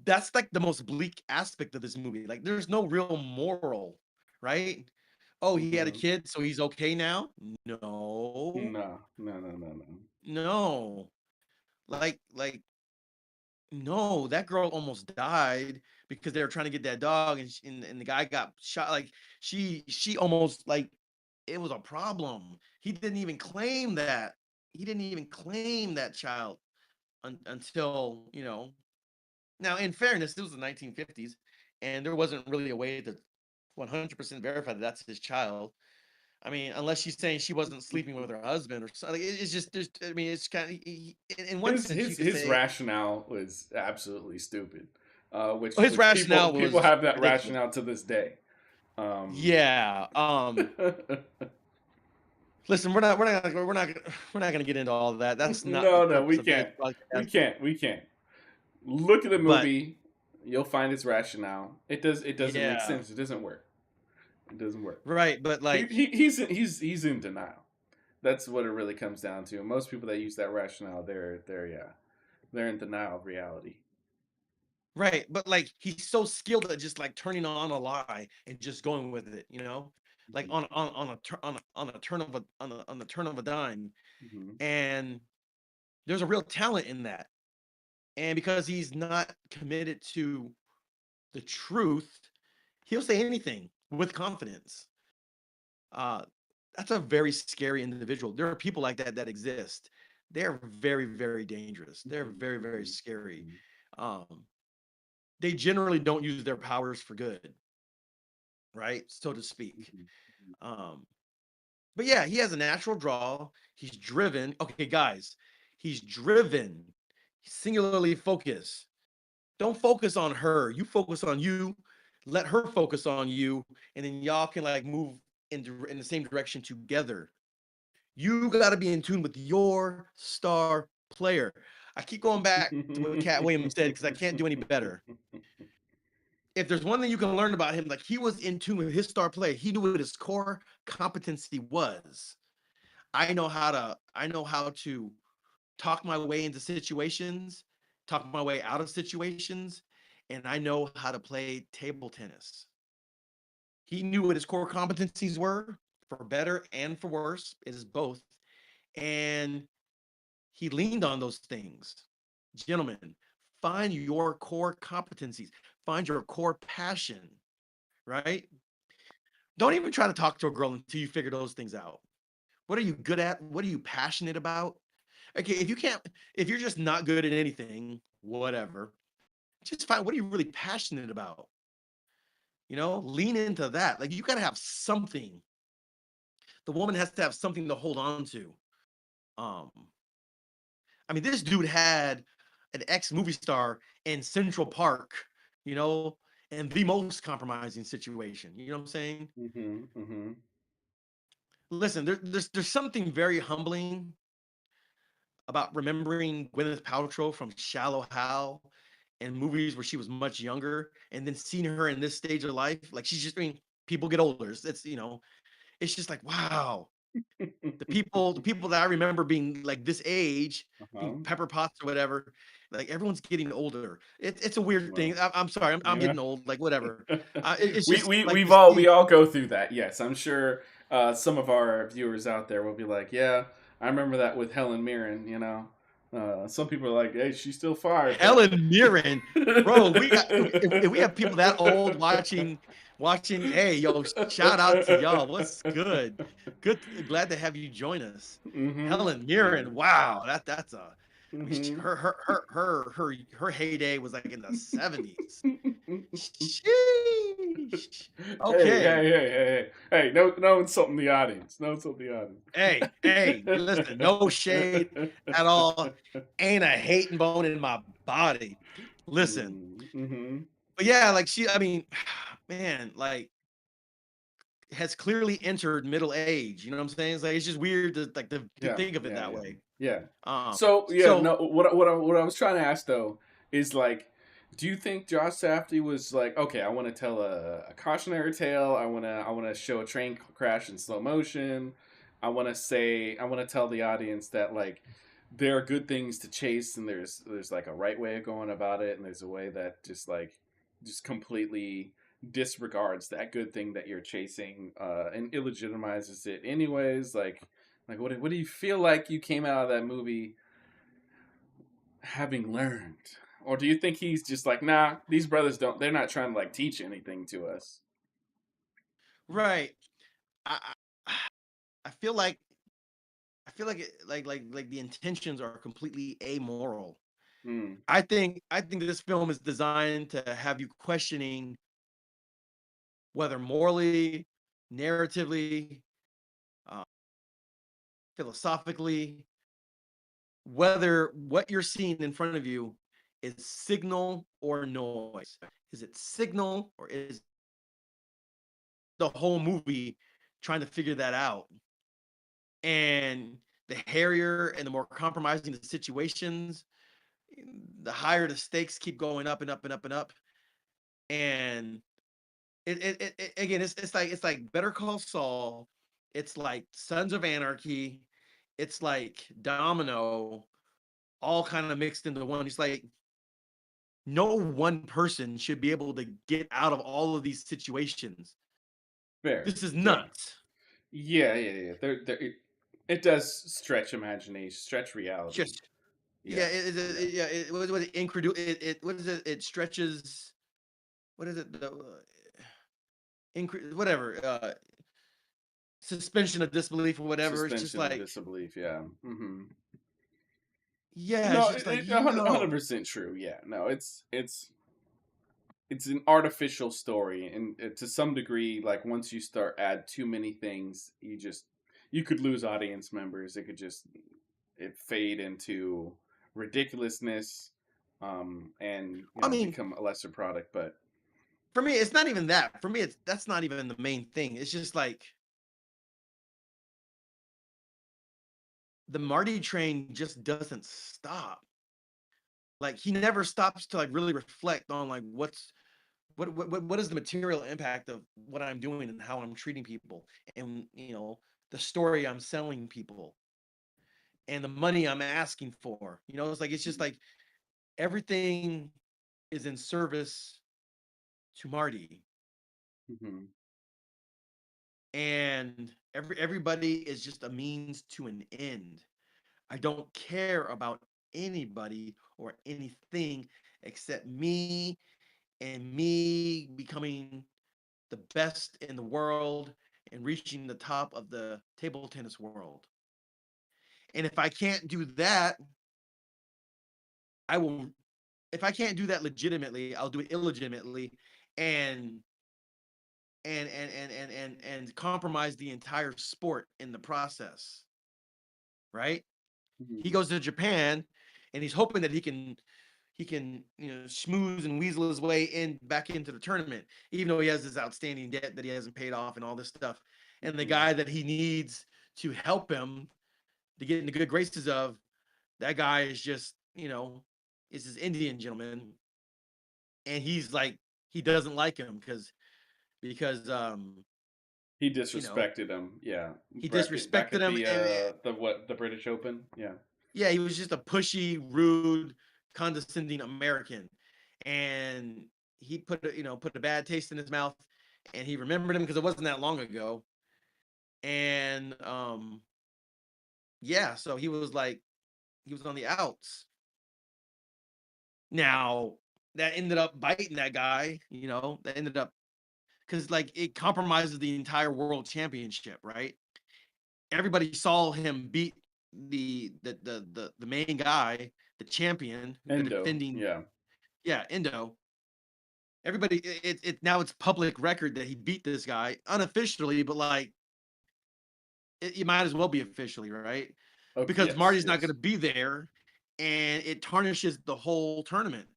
that's like the most bleak aspect of this movie. Like, there's no real moral, right? Oh, he had a Mm-hmm. kid, so he's okay now? No, No, no, no, no, no. no. Like, no, that girl almost died because they were trying to get that dog, and the guy got shot. Like, she almost, like, it was a problem. He didn't even claim that. He didn't even claim that child until, Now, in fairness, this was the 1950s, and there wasn't really a way to 100% verify that that's his child. I mean, unless she's saying she wasn't sleeping with her husband or something. It's just, I mean, it's kind of, in one his sense, you his could his say, rationale was absolutely stupid. well, his Which people rationale people was have that ridiculous. rationale to this day. Um, Yeah. Listen, we're not gonna get into all of that. That's not the no, no, purpose we of today's can't. podcast. We can't. Look at the But movie. You'll find its rationale. It doesn't make yeah, sense. It doesn't work. It doesn't work. right. But like, He's in denial. That's what it really comes down to. Most people that use that rationale, they're in denial of reality. right. But like, he's so skilled at just like turning on a lie and just going with it, like Mhm. on a turn of a on the turn of a dime, Mhm. and there's a real talent in that. And because he's not committed to the truth, he'll say anything with confidence. Uh, that's a very scary individual. There are people like that that exist. They're very, very dangerous. They're Mhm. very, very Mhm. scary. Mhm. Um, they generally don't use their powers for good, right? So to speak. Mhm. Mhm. Um, but yeah, he has a natural draw. He's driven. Okay, guys, he's driven, singularly focused. Don't focus on her. You focus on you. Let her focus on you, and then y'all can like move in the same direction together. You got to be in tune with your star player. I keep going back to what Cat Williams said because I can't do any better. If there's one thing you can learn about him, like he was in tune with his star player. He knew what his core competency was. I know how to talk my way into situations, talk my way out of situations, and I know how to play table tennis. He knew what his core competencies were, for better and for worse. It is both. And he leaned on those things. Gentlemen, find your core competencies, find your core passion, right? Don't even try to talk to a girl until you figure those things out. What are you good at? What are you passionate about? Okay, if you're just not good at anything, whatever, just find what are you really passionate about? Lean into that. Like you got to have something. The woman has to have something to hold on to. Um, I mean, this dude had an ex movie star in Central Park, you know, and the most compromising situation. You know what I'm saying? Mhm. Mhm. Listen, there's something very humbling about remembering Gwyneth Paltrow from Shallow Hal and movies where she was much younger, and then seeing her in this stage of life. Like she's just, I mean, people get older. It's just like wow. The people that I remember being like this age, being Uh-huh. Pepper Potts or whatever, like everyone's getting older. It's a weird thing. Well, I'm sorry, I'm you know. getting old. Like whatever. It's we just we like we've to all we see all go through that. Yes, I'm sure some of our viewers out there will be like, "Yeah, I remember that with Helen Mirren." Some people are like, "Hey, she's still fire," but Helen Mirren, bro. If we have people that old watching. Hey, yo, shout out to y'all. What's good? Good. Glad to have you join us. Mm-hmm. Helen Mirren. Yeah. Wow, that's a. I mean, Mm-hmm. her heyday was like in the 70s. Sheesh. Hey, Okay. hey, hey, hey, hey! No insulting the audience. No insulting the Hey, listen, no shade at all. Ain't a hating bone in my body. Listen, Mm-hmm. but yeah, like I mean, man, like has clearly entered middle age. You know what I'm saying? It's just weird to Yeah, think of it yeah, that yeah, way. yeah. Um, So yeah, so no. What I was trying to ask though is like, do you think Josh Safdie was like, okay, I want to tell a cautionary tale. I want to show a train crash in slow motion. I want to tell the audience that like there are good things to chase, and there's like a right way of going about it, and there's a way that just completely disregards that good thing that you're chasing and illegitimizes it anyways. Like, what do you feel like you came out of that movie having learned? Or do you think he's just like, nah, these brothers they're not trying to like teach anything to us? right, I I, I feel like like the intentions are completely amoral. Mm, I think this film is designed to have you questioning whether morally, narratively, uh, philosophically, whether what you're seeing in front of you is signal or noise. Is it signal or is the whole movie trying to figure that out? And the hairier and the more compromising the situations, the higher the stakes keep going up and up and up and up. And again, it's like Better Call Saul. It's like Sons of Anarchy. It's like Domino, all kind of mixed into one. It's like no one person should be able to get out of all of these situations. Fair. This is Yeah. nuts. Yeah. It does stretch imagination, stretch reality. Just yeah, Yeah. Yeah. yeah, what it what is it? It stretches. What is it? Whatever. Suspension of disbelief or whatever. It's just Suspension of like, disbelief. Yeah. yeah, it's No, just like, 100% true. Yeah. No, it's an artificial story, and to some degree, like once you start add too many things, you could lose audience members. It could just it fade into ridiculousness, and I mean, become a lesser product. But for me, it's not even that. For me, that's not even the main thing. It's just like the Marty train just doesn't stop. Like he never stops to like really reflect on like what is the material impact of what I'm doing and how I'm treating people, and the story I'm selling people, and the money I'm asking for. It's just like everything is in service to Marty, mhm, and everybody is just a means to an end. I don't care about anybody or anything except me and me becoming the best in the world and reaching the top of the table tennis world. And if I can't do that, I will if I can't do that legitimately, I'll do it illegitimately and and compromise the entire sport in the process, right? He mhm, goes to Japan and he's hoping that he can schmooze and weasel his way in back into the tournament, even though he has this outstanding debt that he hasn't paid off and all this stuff. And the mhm. guy that he needs to help him to get in the good graces of that guy is just is this Indian gentleman, and he's like he doesn't like him because He you know disrespected him. Yeah, he back disrespected at him, and the British Open. Yeah. yeah, he was just a pushy, rude, condescending American, and he put a bad taste in his mouth, and he remembered him because it wasn't that long ago, and yeah, so he was on the outs. Now that ended up biting that guy, that ended up because like it compromises the entire world championship, right? Everybody saw him beat the main guy, the champion, the Endo. defending, Yeah. yeah, Indo. Everybody, it now it's public record that he beat this guy unofficially, but like it might as well be officially, right? Oh Because yes, Marty's not going yes. to be there, and it tarnishes the whole tournament.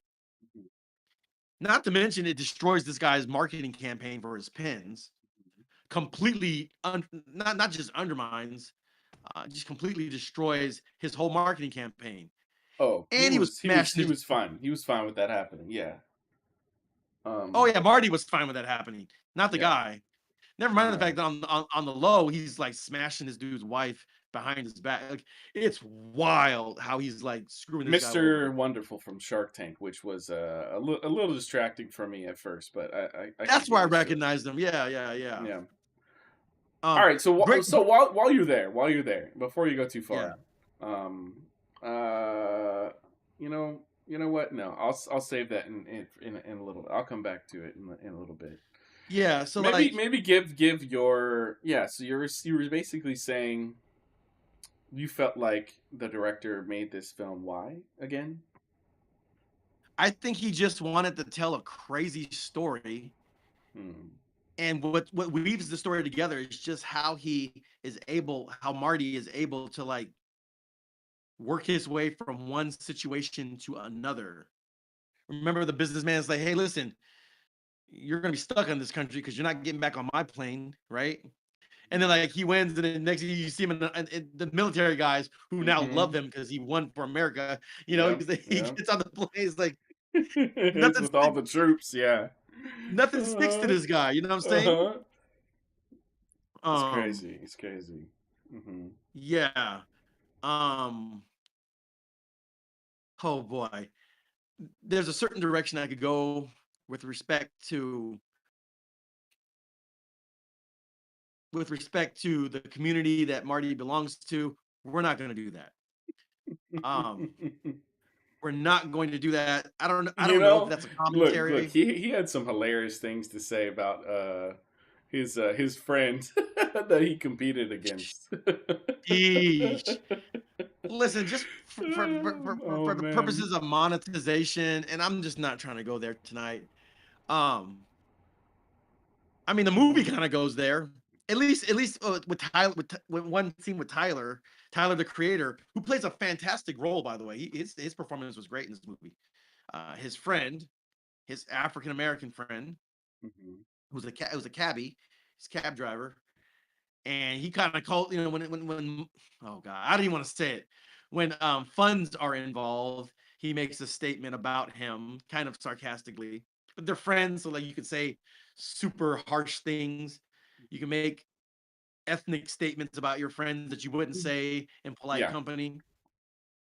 Not to mention, it destroys this guy's marketing campaign for his pins. Completely, not just undermines, just completely destroys his whole marketing campaign. Oh, And he was smashing he his. was fine. He was fine with that happening. Yeah. Oh Um. yeah, Marty was fine with that happening, not the Yeah. guy. Never mind the Yeah. fact that on the low, he's like smashing this dude's wife behind his back. Like it's wild how he's like screwing this guy Mr. over. Wonderful from Shark Tank, which was a little distracting for me at first, but I could That's get where I used to it. recognized him. Yeah, yeah, yeah. Yeah. All Um, right. So great. while you're there, before you go too Yeah, far, um, uh, you know what? No, I'll save that in a little. I'll come back to it in a little bit. yeah. So like, Maybe give your yeah. So you were basically saying you felt like the director made this film. Why again? I think he just wanted to tell a crazy story, Hmm. and what weaves the story together is just how Marty is able to like work his way from one situation to another. Remember, the businessman's like, "Hey, listen, you're gonna be stuck in this country because you're not getting back on my plane, right?" And then like he wins, and then next thing you see him in the military guys who now love Mm-hmm. him because he won for America. Yeah. He Yeah. gets on the plane. It's like It's nothing, with all the troops. Yeah. nothing sticks to Uh-huh. this guy. You know what I'm saying? Uh-huh. It's Um, crazy. It's crazy. Hmm. yeah. Um, oh boy, there's a certain direction I could go with respect to with respect to the community that Marty belongs to, we're not going to do that. Um, we're not going to do that. I You don't know if know, that's a look, commentary. he had some hilarious things to say about his friend that he competed against. Yeesh. Listen, just Oh for the man. purposes of monetization, and I'm just not trying to go there tonight. Um, I mean, the movie kind of goes there. At least with Tyler, with one scene with Tyler, the creator, who plays a fantastic role, by the way. His performance was great in this movie. His friend, his African American friend, Mhm. who's a cabbie, his cab driver, and he kind of called, you know, when oh god, I don't even want to say it. When funds are involved, he makes a statement about him, kind of sarcastically. But they're friends, so like you could say super harsh things. You can make ethnic statements about your friends that you wouldn't say in polite Yeah, company.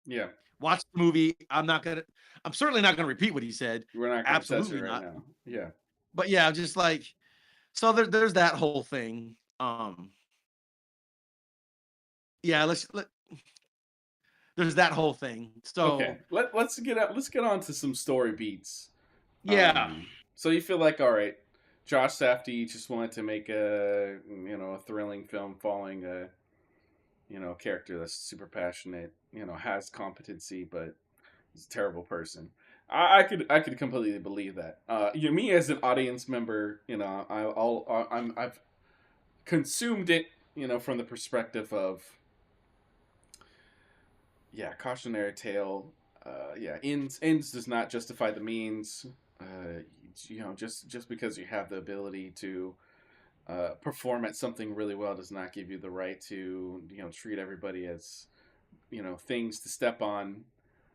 yeah. Watch the movie. I'm certainly not gonna repeat what he said. We're not gonna touch it Absolutely right not. now. Yeah. But yeah, just like so there's that whole thing. Yeah, there's that whole thing. Okay. So Let's get on to some story beats. yeah, So you feel like, all right, Josh Safdie just wanted to make a thrilling film following a character that's super passionate, has competency, but he's a terrible person. I could completely believe that. Me as an audience member, I've consumed it, from the perspective of, yeah, cautionary tale. Yeah, ends does not justify the means. Just because you have the ability to perform at something really well does not give you the right to treat everybody as things to step on.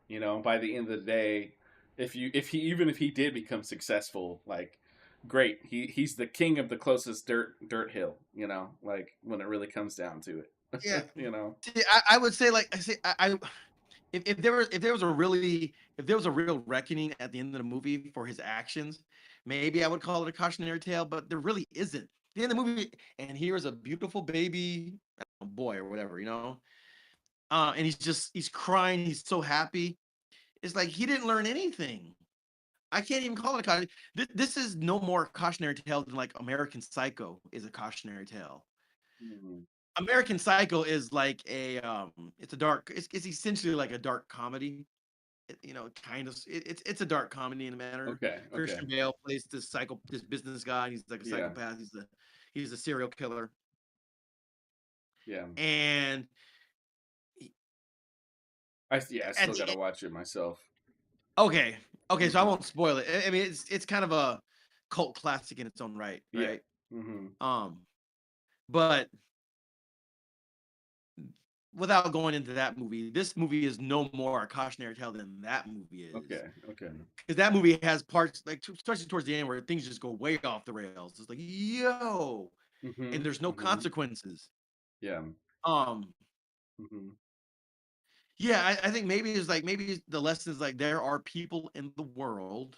By the end of the day, if he did become successful, like, great, he's the king of the closest dirt hill. Like, when it really comes down to yeah. it. See, I would say like I say I if there was a real reckoning at the end of the movie for his actions, maybe I would call it a cautionary tale, but there really isn't. At the end of the movie, and here's a beautiful baby boy or whatever, you know. And he's crying, he's so happy. It's like he didn't learn anything. I can't even call it a cautionary. This is no more cautionary tale than like American Psycho is a cautionary tale. Mhm. American Psycho is like it's a dark, it's essentially like a dark comedy. Kind of it's a dark comedy in a manner. Okay. Okay. Christian Bale plays this business guy. He's like a Yeah. psychopath. He's a serial killer. Yeah. And Yeah. I at still the gotta watch it myself. okay, okay, so I Hmm. won't spoil it. I mean, it's kind of a cult classic in its own right, Yeah. right? Hmm. Um, but without going into that movie, this movie is no more a cautionary tale than that movie is. Okay. Okay. Because that movie has parts like especially towards the end where things just go way off the rails. It's like, yo, Hmm. and there's no Hmm. consequences. Yeah. Um, Hmm. yeah, I think maybe the lesson is like there are people in the world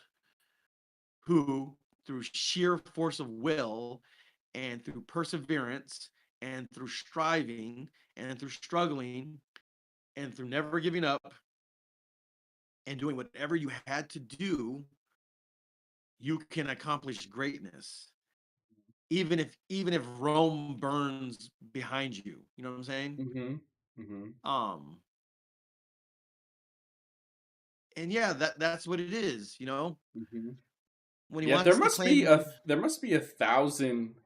who, through sheer force of will and through perseverance and through striving and through struggling and through never giving up and doing whatever you had to do, you can accomplish greatness. Even if Rome burns behind you. You know what I'm saying? Hmm. Hmm. Um and yeah, that's what it is, you know? Hmm. When he Yeah. wants to claim his There must be 1,000,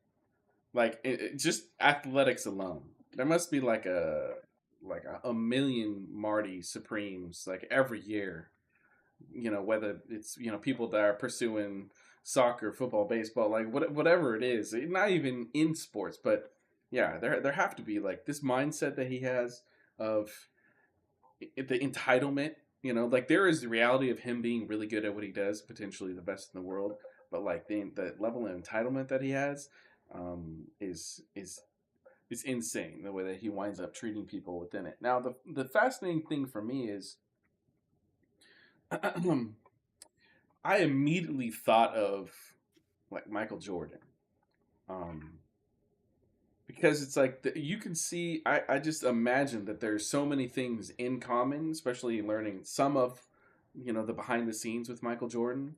like, just athletics alone. There must be like a million Marty Supremes, like, every year. Whether it's people that are pursuing soccer, football, baseball, like, whatever it is, not even in sports, but yeah, there have to be, like, this mindset that he has of the entitlement. Like, there is the reality of him being really good at what he does, potentially the best in the world, but like the level of entitlement that he has, is insane, the way that he winds up treating people within it. Now, the fascinating thing for me is I immediately thought of, like, Michael Jordan, um, because it's like you can see. I just imagine that there's so many things in common, especially learning some of, the behind the scenes with Michael Jordan.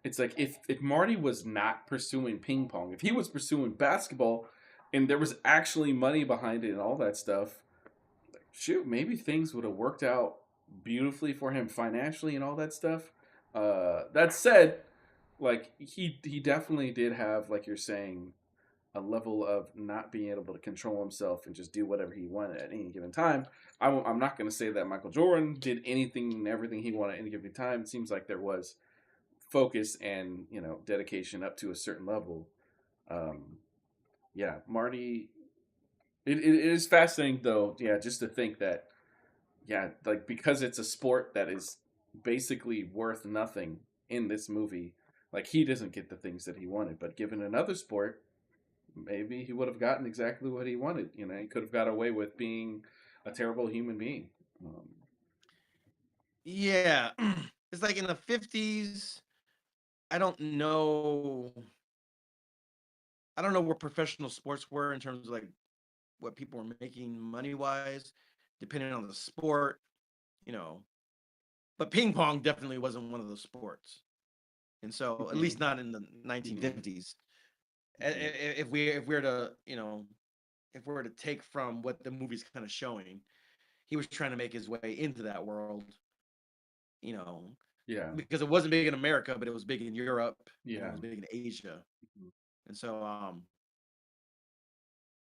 It's like if Marty was not pursuing ping pong, if he was pursuing basketball, and there was actually money behind it and all that stuff, shoot, maybe things would have worked out beautifully for him financially and all that stuff. That said, like he definitely did have, like you're saying, a level of not being able to control himself and just do whatever he wanted at any given time. I'm not going to say that Michael Jordan did anything and everything he wanted at any given time. It seems like there was focus and dedication up to a certain level. Um, yeah, Marty. It is fascinating though. Yeah, just to think that, yeah, like because it's a sport that is basically worth nothing in this movie. Like he doesn't get the things that he wanted, but given another sport, maybe he would have gotten exactly what he wanted. He could have got away with being a terrible human being. Um, Yeah. It's like in the 50s, I don't know. I don't know where professional sports were in terms of like what people were making money wise, depending on the sport, you know. But ping pong definitely wasn't one of those sports. And so at least mhm, not in the mhm, 1950s. mhm. If we're to, if we're to take from what the movie's kind of showing, he was trying to make his way into that world, you know, Yeah, because it wasn't big in America, but it was big in Europe and it yeah. was big in Asia. Mhm. And so,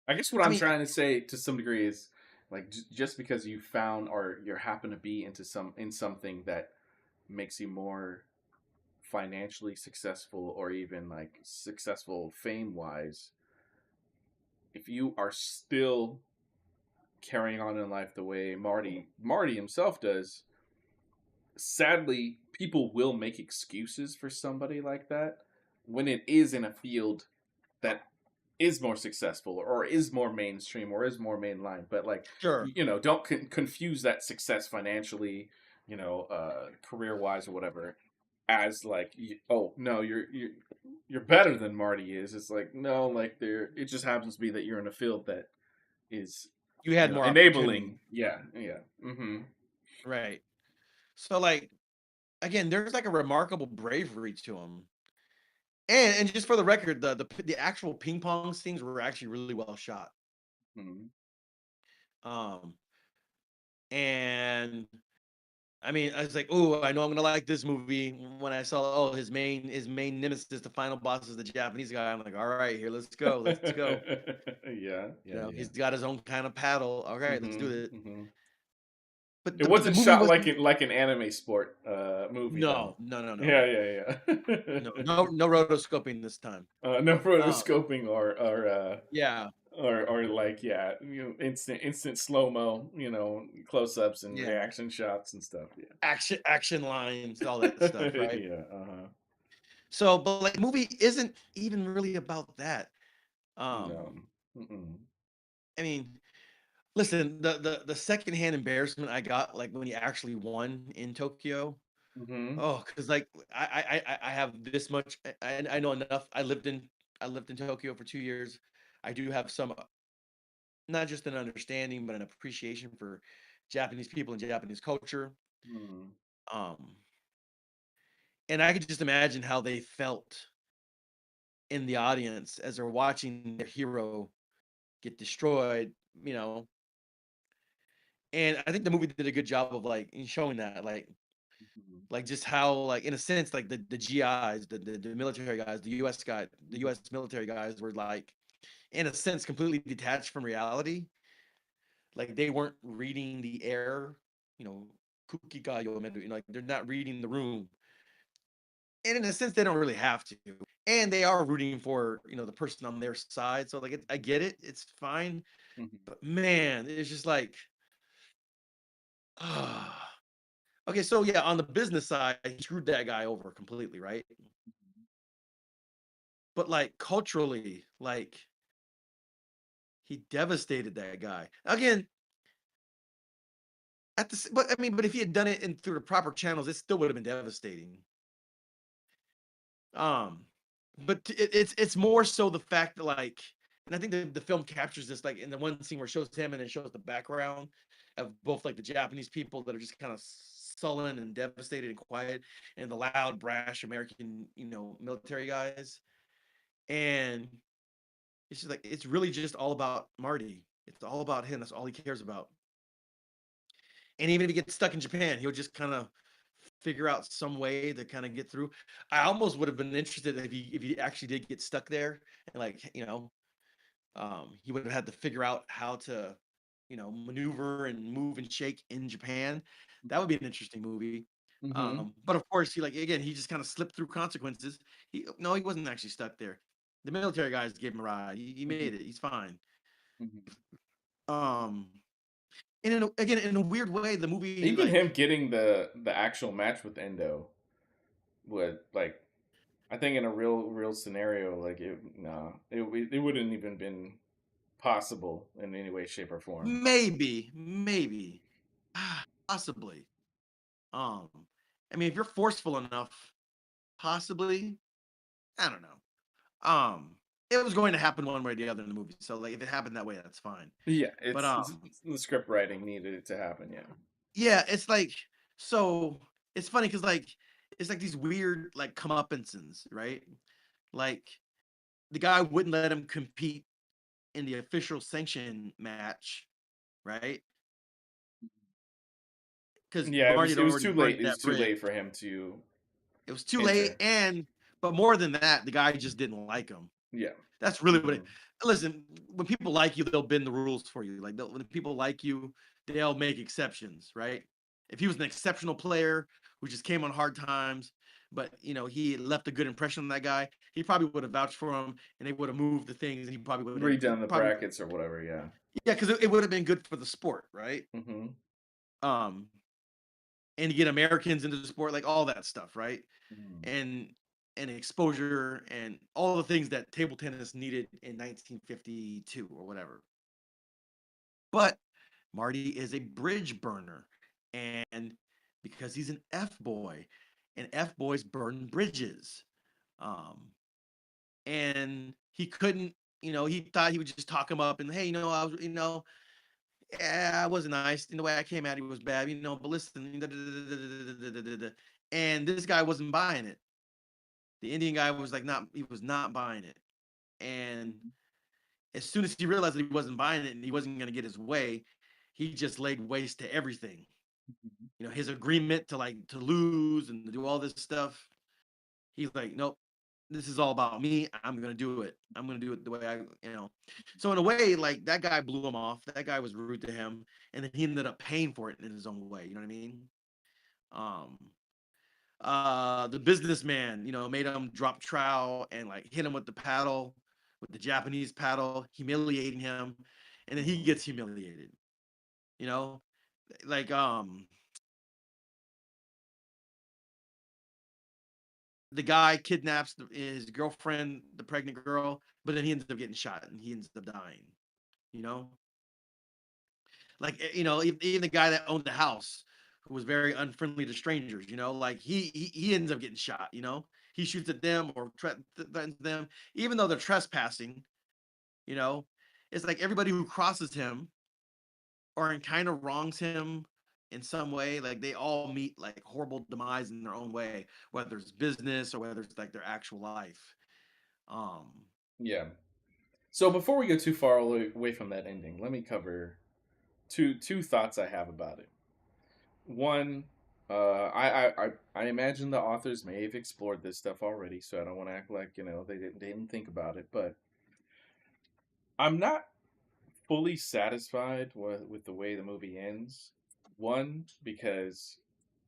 I guess what I I'm mean, trying to say to some degree is like just because you found or you happen to be in something that makes you more financially successful or even like successful fame wise, if you are still carrying on in life the way Marty himself does, sadly people will make excuses for somebody like that when it is in a field that is more successful or is more mainstream or is more mainline. But like, sure. don't confuse that success financially, career wise or whatever, as like, oh no, you're better than Marty is. It's like, no, like there, it just happens to be that you're in a field that is, You had more opportunity. enabling. Yeah, yeah. Mm-hmm. Right. So, like, again, there's like a remarkable bravery to him. And just for the record, the actual ping pong scenes were actually really well shot. Mm-hmm. Um, and I mean, I was like, "Oh, I know I'm gonna like this movie." When I saw, oh, his main nemesis, the final boss, is the Japanese guy. I'm like, "All right, here, let's go, let's go." Yeah, yeah, yeah. He's got his own kind of paddle. All right, let's do Mm-hmm. it. Mm-hmm. But the Wasn't movie shot wasn't. like an anime sport movie though. No, no, no, no, Yeah, yeah, no, yeah. no rotoscoping this time. No Uh, rotoscoping yeah, or like, yeah, instant slow mo, close ups and yeah, reaction shots and stuff. action lines, all Yeah. that stuff, right? Yeah. Uh-huh. So, but like, the movie isn't even really about that. Um, No. Mm-mm. I mean, listen, the secondhand embarrassment I got, like, when he actually won in Tokyo. Mm-hmm. Oh, because like, I have this much. I know enough. I lived in Tokyo for 2 years. I do have some, not just an understanding, but an appreciation for Japanese people and Japanese culture. Mm-hmm. Um, and I could just imagine how they felt in the audience as they're watching their hero get destroyed. You know, and I think the movie did a good job of like in showing that, like just how, like, in a sense, like the GIs, the military guys, the US military guys were like, in a sense, completely detached from reality. Like they weren't reading the air, you know, kukigayo meru, like they're not reading the room. And in a sense, they don't really have to. And they are rooting for, the person on their side. So like, I get it, it's fine. Mm-hmm. But man, it's just like, ah. Okay, so yeah, on the business side, he screwed that guy over completely, right? But like culturally, like he devastated that guy. Again, but I mean, but if he had done it in through the proper channels, it still would have been devastating. Um, but it's more so the fact that, like, And I think the film captures this, like in the one scene where it shows him and it shows the background of both like the Japanese people that are just kind of sullen and devastated and quiet, and the loud, brash American, military guys. And it's just like it's really just all about Marty. It's all about him. That's all he cares about. And even if he gets stuck in Japan, he'll just kind of figure out some way to kind of get through. I almost would have been interested if he actually did get stuck there, and like he would have had to figure out how to maneuver and move and shake in Japan. That would be an interesting movie. Mm-hmm. But of course, he just kind of slipped through consequences. He wasn't actually stuck there. The military guys gave him a ride. He Mm-hmm. made it. He's fine. Mm-hmm. Um, and again, in a weird way, the movie Even him like getting the actual match with Endo would like I think in a real scenario like it wouldn't even been possible in any way, shape, or form. maybe, possibly. Um, I mean, if you're forceful enough, possibly. I don't know. It was going to happen one way or the other in the movie. So like, if it happened that way, that's fine. Yeah, But it's the script writing needed it to happen. Yeah. yeah, it's like so. It's funny because like it's like these weird like comeuppances, right? Like the guy wouldn't let him compete in the official sanction match, right? Because Yeah, Marty had it was already too late. burned It was that too bridge. late for him to It was too late, enter. and but more than that, the guy just didn't like him. Yeah. That's really what it. Hmm. Listen, when people like you, they'll bend the rules for you. Like when people like you, they'll make exceptions, right? If he was an exceptional player who just came on hard times, but he left a good impression on that guy, he probably would have vouched for him, and they would have moved the things, and he Redone the probably brackets or whatever. Yeah. yeah, because it would have been good for the sport, right? Hmm. Um, and to get Americans into the sport, like all that stuff, right? Hmm. and and exposure and all the things that table tennis needed in 1952 or whatever. But Marty is a bridge burner, and because he's an F boy, and F boys burn bridges. Um, and he couldn't, he thought he would just talk him up and hey, I was, yeah, I wasn't nice. The way I came at him was bad, but listen, and this guy wasn't buying it. The Indian guy was like not he was not buying it. And as soon as he realized that he wasn't buying it and he wasn't going to get his way, he just laid waste to everything. His agreement to like to lose and to do all this stuff. He's like, nope, this is all about me. I'm going to do it. I'm going to do it the way I. So in a way, like that guy blew him off. That guy was rude to him, and then he ended up paying for it in his own way. You know what I mean? Um, the businessman, made him drop trowel and like hit him with the paddle, with the Japanese paddle, humiliating him, and then he Hmm. gets humiliated. You know, like the guy kidnaps his girlfriend, the pregnant girl, but then he ends up getting shot and he ends up dying. You know, like even the guy that owned the house who was very unfriendly to strangers, like he ends up getting shot. He shoots at them or threatens them, even though they're trespassing. You know, it's like everybody who crosses him or kind of wrongs him in some way, like they all meet like horrible demise in their own way, whether it's business or whether it's like their actual life. Um, Yeah. So before we go too far away from that ending, let me cover two thoughts I have about it. One, I imagine the authors may have explored this stuff already, so I don't want to act like they didn't think about it. But I'm not fully satisfied with the way the movie ends. One, because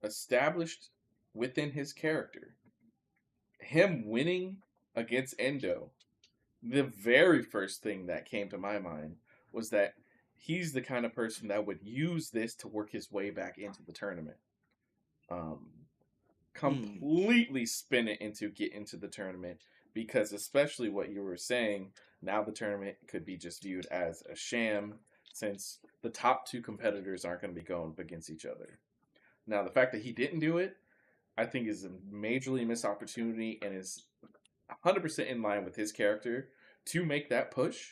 established within his character, him winning against Endo, the very first thing that came to my mind was that he's the kind of person that would use this to work his way back into the tournament. Um, hmm, Completely spin it into get into the tournament because especially what you were saying, now the tournament could be just viewed as a sham since the top two competitors aren't going to be going up against each other. Now the fact that he didn't do it, I think is a majorly missed opportunity and is 100% in line with his character to make that push.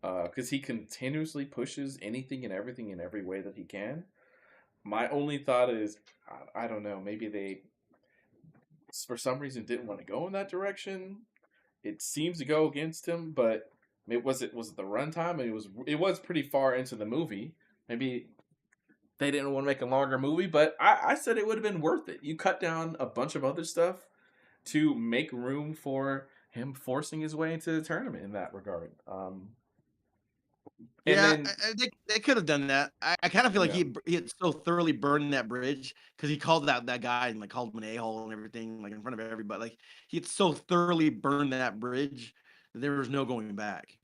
because he continuously pushes anything and everything in every way that he can. My only thought is, I don't know, maybe they for some reason didn't want to go in that direction. It seems to go against him, but was it the runtime? It was pretty far into the movie. Maybe they didn't want to make a longer movie, but I said it would have been worth it. You cut down a bunch of other stuff to make room for him forcing his way into the tournament in that regard. And Yeah, then they could have done that. I kind of feel like yeah, he had so thoroughly burned that bridge because he called out that guy and like called him an a hole and everything like in front of everybody. Like he had so thoroughly burned that bridge that there was no going back.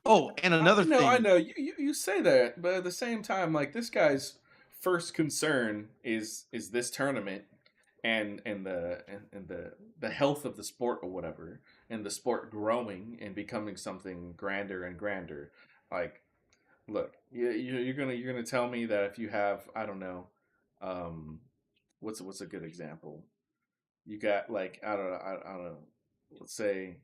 Oh, and another I thing. know you say that, but at the same time, like this guy's first concern is this tournament and the health of the sport or whatever, and the sport growing and becoming something grander and grander. Like, look, you're gonna tell me that if you have, I don't know, um, what's a good example? You got like, I don't know, let's say,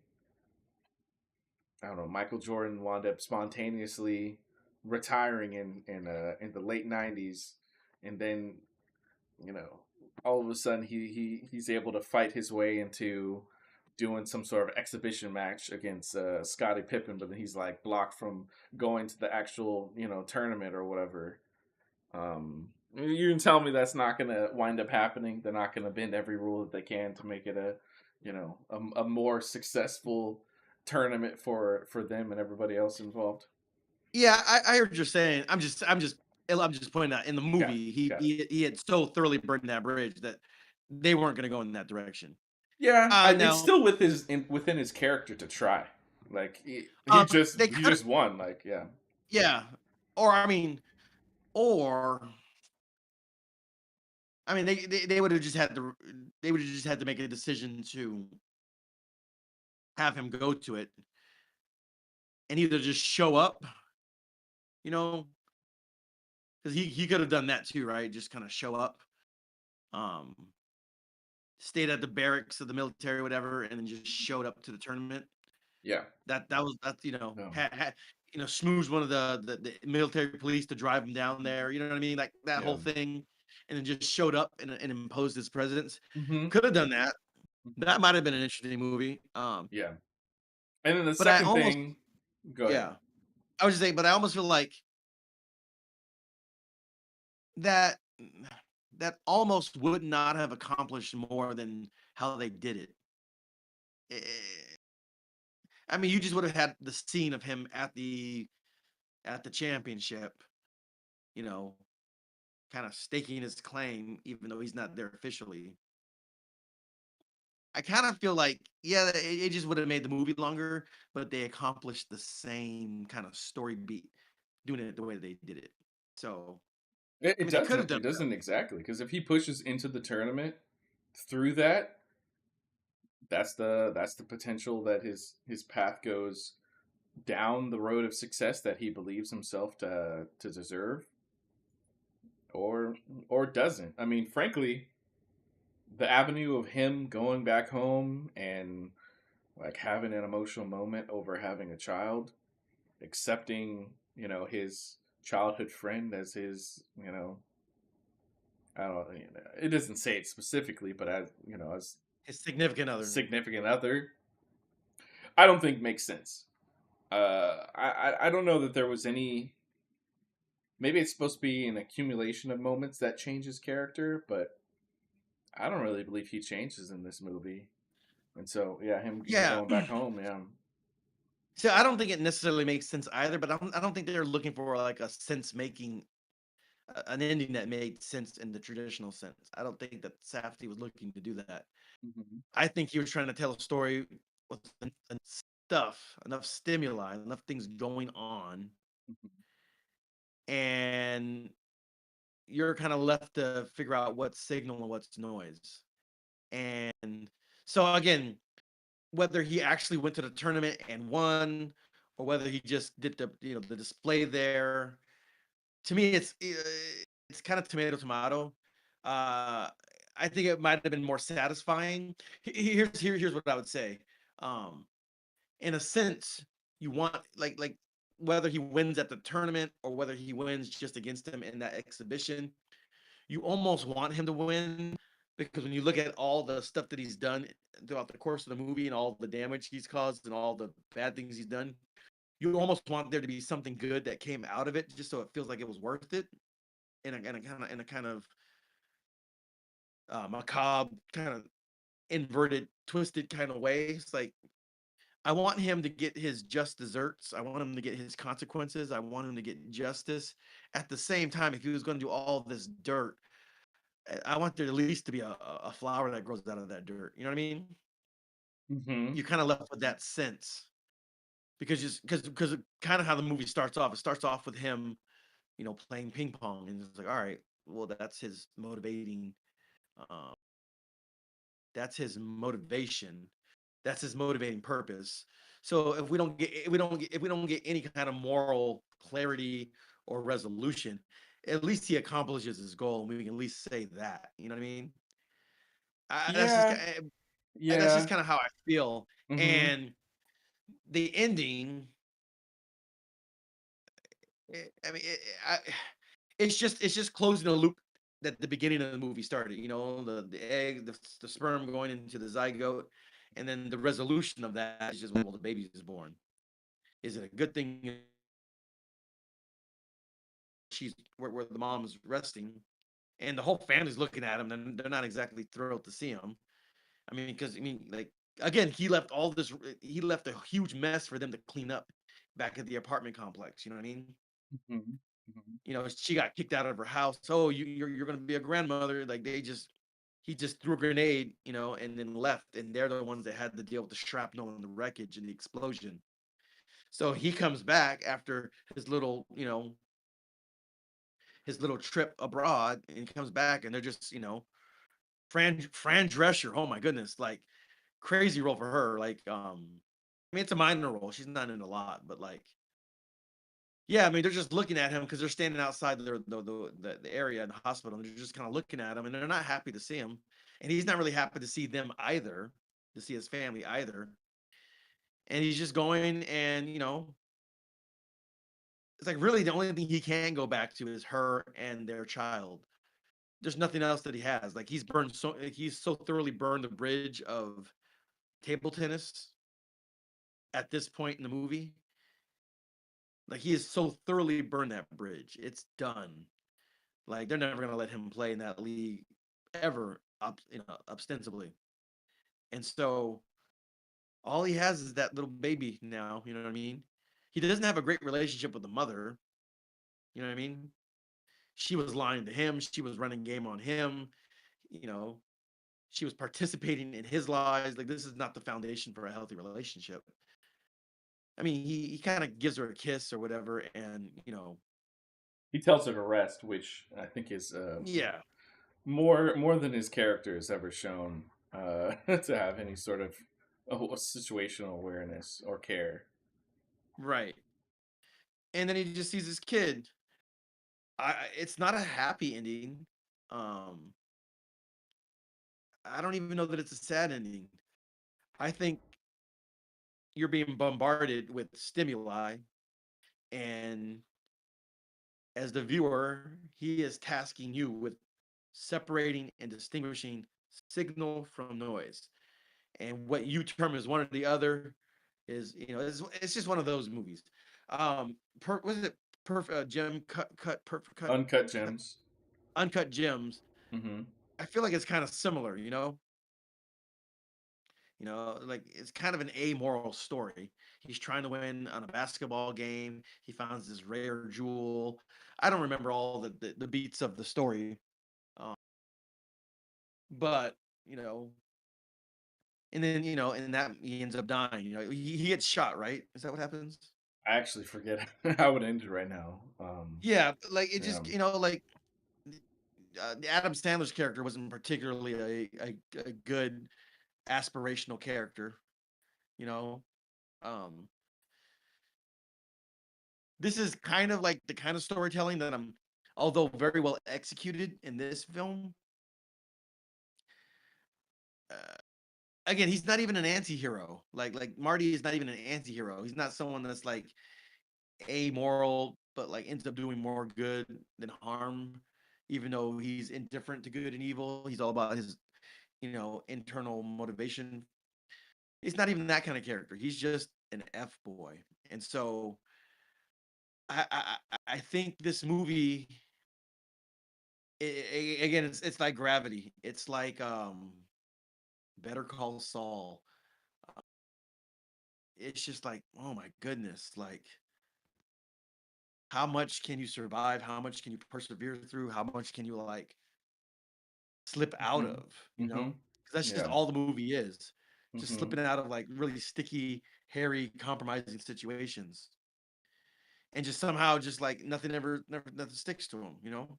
I don't know, Michael Jordan wound up spontaneously retiring in the late '90s, and then all of a sudden he's able to fight his way into doing some sort of exhibition match against Scottie Pippen, but then he's like blocked from going to the actual tournament or whatever. You can tell me that's not going to wind up happening. They're not going to bend every rule that they can to make it a more successful tournament for them and everybody else involved. Yeah, I heard what you're saying. I'm just pointing out in the Got it. movie Got it. he had so thoroughly burned that bridge that they weren't going to go in that direction. Yeah, it's Now, still within his character to try. Like he just they he could, just won. Like yeah, yeah, or I mean, or I mean, they would have just had to make a decision to have him go to it and either just show up, you know, because he could have done that too, right? Just kind of show up, um, stayed at the barracks of the military, whatever, and then just showed up to the tournament. yeah, That's no, schmooze one of the military police to drive him down there. You know what I mean? Like that yeah, whole thing, and then just showed up and imposed his presence. hmm Could have done that. That might have been an interesting movie. yeah. And then the But I second almost thing, go ahead. yeah, I was just saying, but I almost feel like that that almost would not have accomplished more than how they did it. Eh, I mean, you just would have had the scene of him at the championship, you know, kind of staking his claim, even though he's not there officially. I kind of feel like, yeah, it just would have made the movie longer, but they accomplished the same kind of story beat doing it the way they did it. So, I It mean, they could have doesn't. done It doesn't exactly because if he pushes into the tournament through that, that's the potential that his path goes down the road of success that he believes himself to deserve, or or doesn't. I mean, frankly, the avenue of him going back home and like having an emotional moment over having a child, accepting his childhood friend as his I don't know, it doesn't say it specifically, but as his significant other. significant other, I don't think makes sense. I don't know that there was any. Maybe it's supposed to be an accumulation of moments that change his character, but I don't really believe he changes in this movie. And so, yeah, him Yeah. going back home, yeah, So I don't think it necessarily makes sense either, but I don't think they're looking for like a sense making an ending that made sense in the traditional sense. I don't think that Safdie was looking to do that. hmm I think he was trying to tell a story with enough stimuli, enough things going on, hmm and you're kind of left to figure out what's signal and what's noise. And so again, whether he actually went to the tournament and won, or whether he just did the display there, to me it's kind of tomato tomato. Uh, I think it might have been more satisfying. Here's what I would say. Um, in a sense, you want like whether he wins at the tournament or whether he wins just against him in that exhibition, you almost want him to win because when you look at all the stuff that he's done throughout the course of the movie and all the damage he's caused and all the bad things he's done, you almost want there to be something good that came out of it, just so it feels like it was worth it in a kind of macabre, kind of inverted, twisted kind of way. It's like I want him to get his just desserts. I want him to get his consequences. I want him to get justice. At the same time, if he was going to do all this dirt, I want there at least to be a flower that grows out of that dirt. You know what I mean? Mm-hmm. You kind of left with that sense because just because kind of how the movie starts off. It starts off with him, playing ping pong, and it's like, all right, well, um, that's his motivation, that's his motivating purpose. So if we don't get any kind of moral clarity or resolution, at least he accomplishes his goal, and we can at least say that. You know what I mean? I, that's just Yeah. ki- that's just Yeah. kind of how I feel. Mm-hmm. And the ending, I mean, it's just closing a loop that the beginning of the movie started. The egg, the sperm going into the zygote, and then the resolution of that is just, well, the baby is born. Is it a good thing? She's where the mom's resting, and the whole family's looking at him. And they're not exactly thrilled to see him. I mean, because like again, he left a huge mess for them to clean up back at the apartment complex. You know what I mean? Mm-hmm. Mm-hmm. She got kicked out of her house. Oh, you're going to be a grandmother. Like he just threw a grenade, and then left. And they're the ones that had to deal with the shrapnel and the wreckage and the explosion. So he comes back after his little trip abroad, and he comes back, and they're just, Fran Drescher. Oh my goodness, like crazy role for her. Like, I mean, it's a minor role. She's not in a lot, but like, yeah, I mean, they're just looking at him because they're standing outside the area in the hospital, and they're just kind of looking at him, and they're not happy to see him, and he's not really happy to see them either, to see his family either, and he's just going, and it's like really the only thing he can go back to is her and their child. There's nothing else that he has. Like he's so thoroughly burned the bridge of table tennis at this point in the movie. Like he has so thoroughly burned that bridge. It's done. Like they're never gonna let him play in that league ever, ostensibly. And so all he has is that little baby now. You know what I mean? He doesn't have a great relationship with the mother. You know what I mean? She was lying to him. She was running game on him. You know, she was participating in his lies. Like this is not the foundation for a healthy relationship. I mean, he kind of gives her a kiss or whatever, and He tells her to rest, which I think is yeah, more than his character has ever shown to have any sort of situational awareness or care. right. And then he just sees his kid. It's not a happy ending. Um, I don't even know that it's a sad ending. I think you're being bombarded with stimuli, and as the viewer, he is tasking you with separating and distinguishing signal from noise. And what you term as one or the other is, it's just one of those movies. Was it perfect? Gem perfect cut, Uncut cut, gems. uncut gems. Hmm. I feel like it's kind of similar, like it's kind of an amoral story. He's trying to win on a basketball game. He finds this rare jewel. I don't remember all the beats of the story, um, but you know, and then and that he ends up dying. He gets shot. Right? Is that what happens? I actually forget how it ended right now. Yeah, like it Yeah. just like Adam Sandler's character wasn't particularly a good aspirational character. You know, um, this is kind of like the kind of storytelling that although very well executed in this film. Uh, Again, he's not even an anti-hero. Like Marty is not even an anti-hero. He's not someone that's like amoral, but like ends up doing more good than harm, even though he's indifferent to good and evil. He's all about his, internal motivation. He's not even that kind of character. He's just an F boy. And so I think this movie, again, it's like Gravity. It's like Better Call Saul. Uh, It's just like, oh my goodness, like how much can you survive? How much can you persevere through? How much can you like slip out Mhm. of? Mhm. Because that's just Yeah. all the movie is, just Mhm. slipping out of like really sticky, hairy, compromising situations, and just somehow just like nothing sticks to him.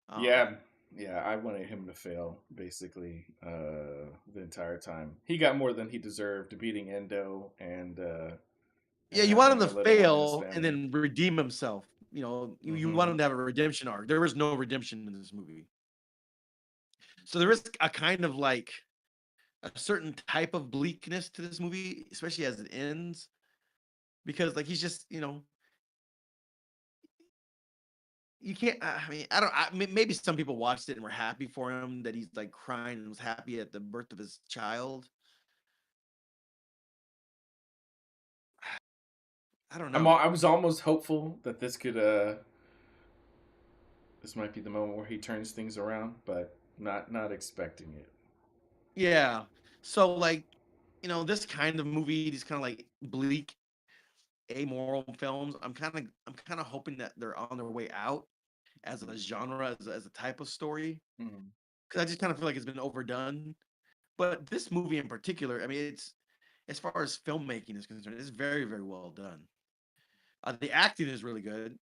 Um, Yeah. Yeah, I wanted him to fail basically the entire time. He got more than he deserved beating Endo yeah, and you want him having to a little on his fail and family. then redeem himself. You want Mhm. him to have a redemption arc. There was no redemption in this movie. So there is a kind of like a certain type of bleakness to this movie, especially as it ends, because like he's just, you can't. I mean, I don't. Maybe some people watched it and were happy for him that he's like crying and was happy at the birth of his child. I don't know. I was almost hopeful that this might be the moment where he turns things around, but not expecting it. Yeah. So like, this kind of movie, these kind of like bleak, amoral films. I'm kind of hoping that they're on their way out as a genre, as a type of story, Mhm. because I just kind of feel like it's been overdone. But this movie in particular, I mean, it's as far as filmmaking is concerned, it's very, very well done. The acting is really good.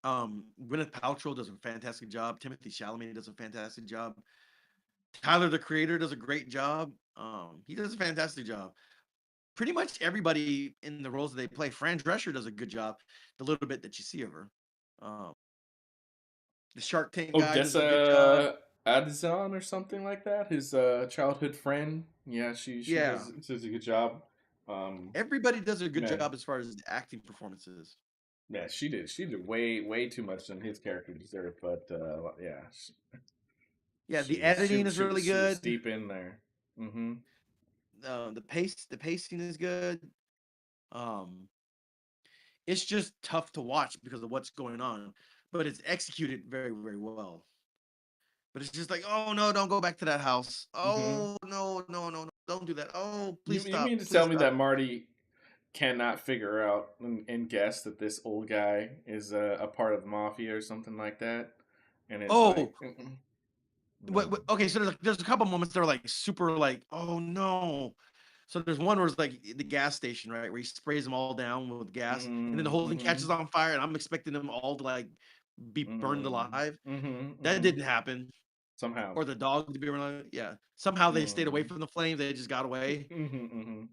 Gwyneth Paltrow does a fantastic job. Timothy Chalamet does a fantastic job. Tyler, the creator, does a great job. He does a fantastic job. Pretty much everybody in the roles that they play. Fran Drescher does a good job. The little bit that you see of her. Um, the Shark Tank guy does a good job. Odessa Adizon or something like that. His childhood friend. Yeah, she Yeah, does a good job. Um, everybody does a good man, job as far as the acting performances. yeah, she did way too much than his character deserved. But yeah, Yeah, the editing is really she was good. deep in there. Mm-hmm. The pacing is good. Um, it's just tough to watch because of what's going on, but it's executed very, very well. But it's just like, oh no, don't go back to that house. Mm-hmm. Oh no, no, no, no, don't do that. Oh, please You stop, mean to please tell me stop. that Marty cannot figure out and guess that this old guy is a part of the mafia or something like that? And it's Oh, like, mm-mm, no. okay. So there's a couple moments that are like super like, oh no. So there's one where it's like the gas station, right, where he sprays them all down with gas, and then the whole thing Mm-hmm. catches on fire, and I'm expecting them all to like be burned Mm-hmm. alive. Mm-hmm. That Mm-hmm. didn't happen. Somehow. Or the dog to be around. Yeah, somehow they stayed away Mm-hmm. from the flames. They just got away. Mm-hmm.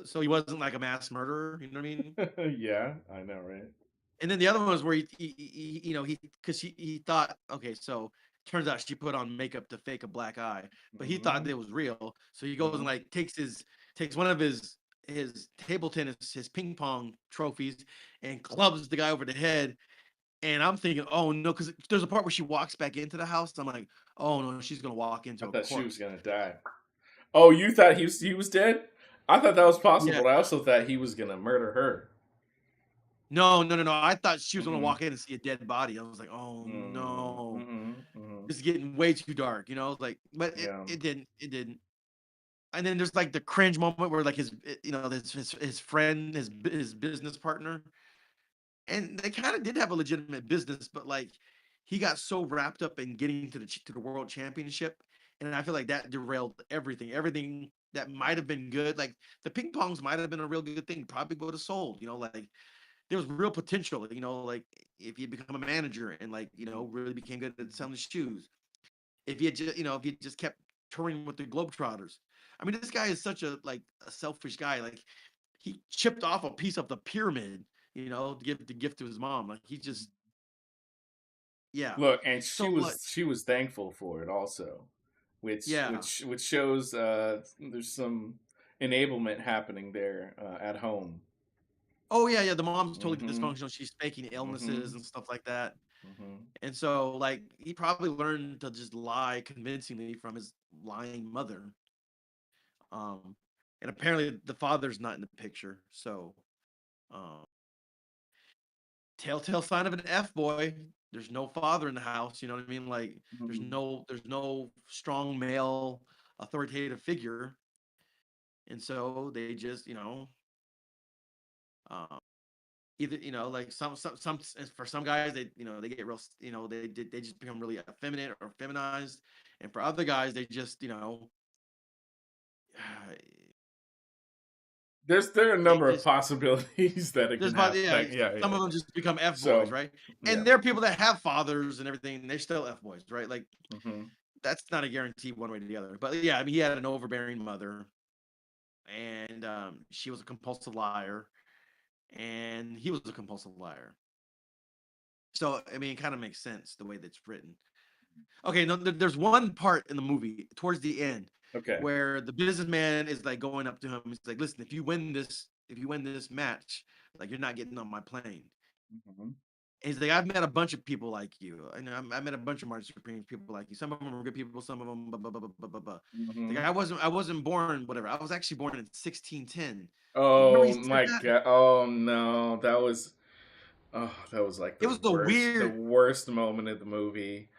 So he wasn't like a mass murderer. You know what I mean? Mm-hmm. Yeah, I know, right? And then the other one was where he because he thought, okay, so turns out she put on makeup to fake a black eye, but he thought Mm-hmm. it was real. So he goes and Mm-hmm. like takes one of his table tennis, his ping pong trophies, and clubs the guy over the head. And I'm thinking, oh no, because there's a part where she walks back into the house. I'm like, oh no, she's gonna walk I into a thought she was corpse. gonna die. Oh, you thought he was dead? I thought that was Yeah. possible, but I also thought he was gonna murder her. No, no, no, no. I thought she was gonna Mm-hmm. walk in and see a dead body. I was like, oh no, Mm-hmm. Mm-hmm. this is getting way too dark, Like, but it Yeah. it didn't, it didn't. And then there's like the cringe moment where like his friend, his business partner, and they kind of did have a legitimate business, but like he got so wrapped up in getting to the world championship, and I feel like that derailed everything. Everything that might have been good, like the ping pongs might have been a real good thing, probably would have sold. Like there was real potential, like if you become a manager and like, really became good at selling shoes. If you just, if you just kept touring with the Globetrotters. I mean, this guy is such a selfish guy. Like he chipped off a piece of the pyramid, to give the gift to his mom. Like he just, yeah. Look, and So like, she was thankful for it also, yeah. which shows there's some enablement happening there at home. Oh yeah, yeah. The mom's totally Mm-hmm. dysfunctional. She's faking Mm-hmm. illnesses and stuff like that. Mm-hmm. And so, like, he probably learned to just lie convincingly from his lying mother. Um, and apparently the father's not in the picture. So, um, telltale sign of an F boy. There's no father in the house. You know what I mean? Like, Mm-hmm. there's no strong male authoritative figure, and so they just, um, either, like some for some guys, they, they get real, they just become really effeminate or feminized, and for other guys they just, There are a they number of just possibilities that it there's can about, happen. yeah, Like, yeah, some yeah, of them yeah. just become F boys, So, right? yeah. And there are people that have fathers and everything, and they're still F boys, right? Like, Mm-hmm. that's not a guarantee one way or the other. But yeah, I mean, he had an overbearing mother, and she was a compulsive liar, and he was a compulsive liar. So I mean, it kind of makes sense the way that's written. Okay, no, there's one part in the movie towards the end Okay. where the businessman is like going up to him. He's like, "Listen, if you win this match, like, you're not getting on my plane." Mm-hmm. And he's like, "I've met a bunch of people like you. I know I met a bunch of Martin Supreme people like you. Some of them are good people. Some of them, blah, blah, blah, blah, blah, blah, blah." Like, Mm-hmm. I wasn't born whatever. I was actually born in 1610. You remember he Oh said my that? God. Oh no. That was like It was the the weird. worst moment of the movie.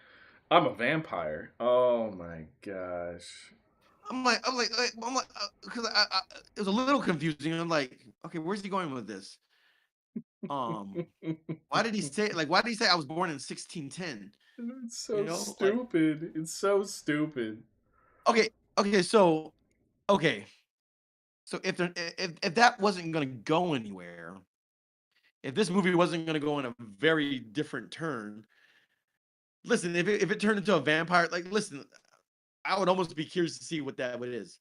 I'm a vampire. Oh my gosh. Because it was a little confusing. I'm like, okay, where's he going with this? Um, why did he say, like, why did he say I was born in 1610? It's You so know, like, stupid. It's so stupid. okay, okay, so okay, so if that wasn't gonna go anywhere, if this movie wasn't gonna go in a very different turn, listen, if it turned into a vampire, like, listen, I would almost be curious to see what that what is.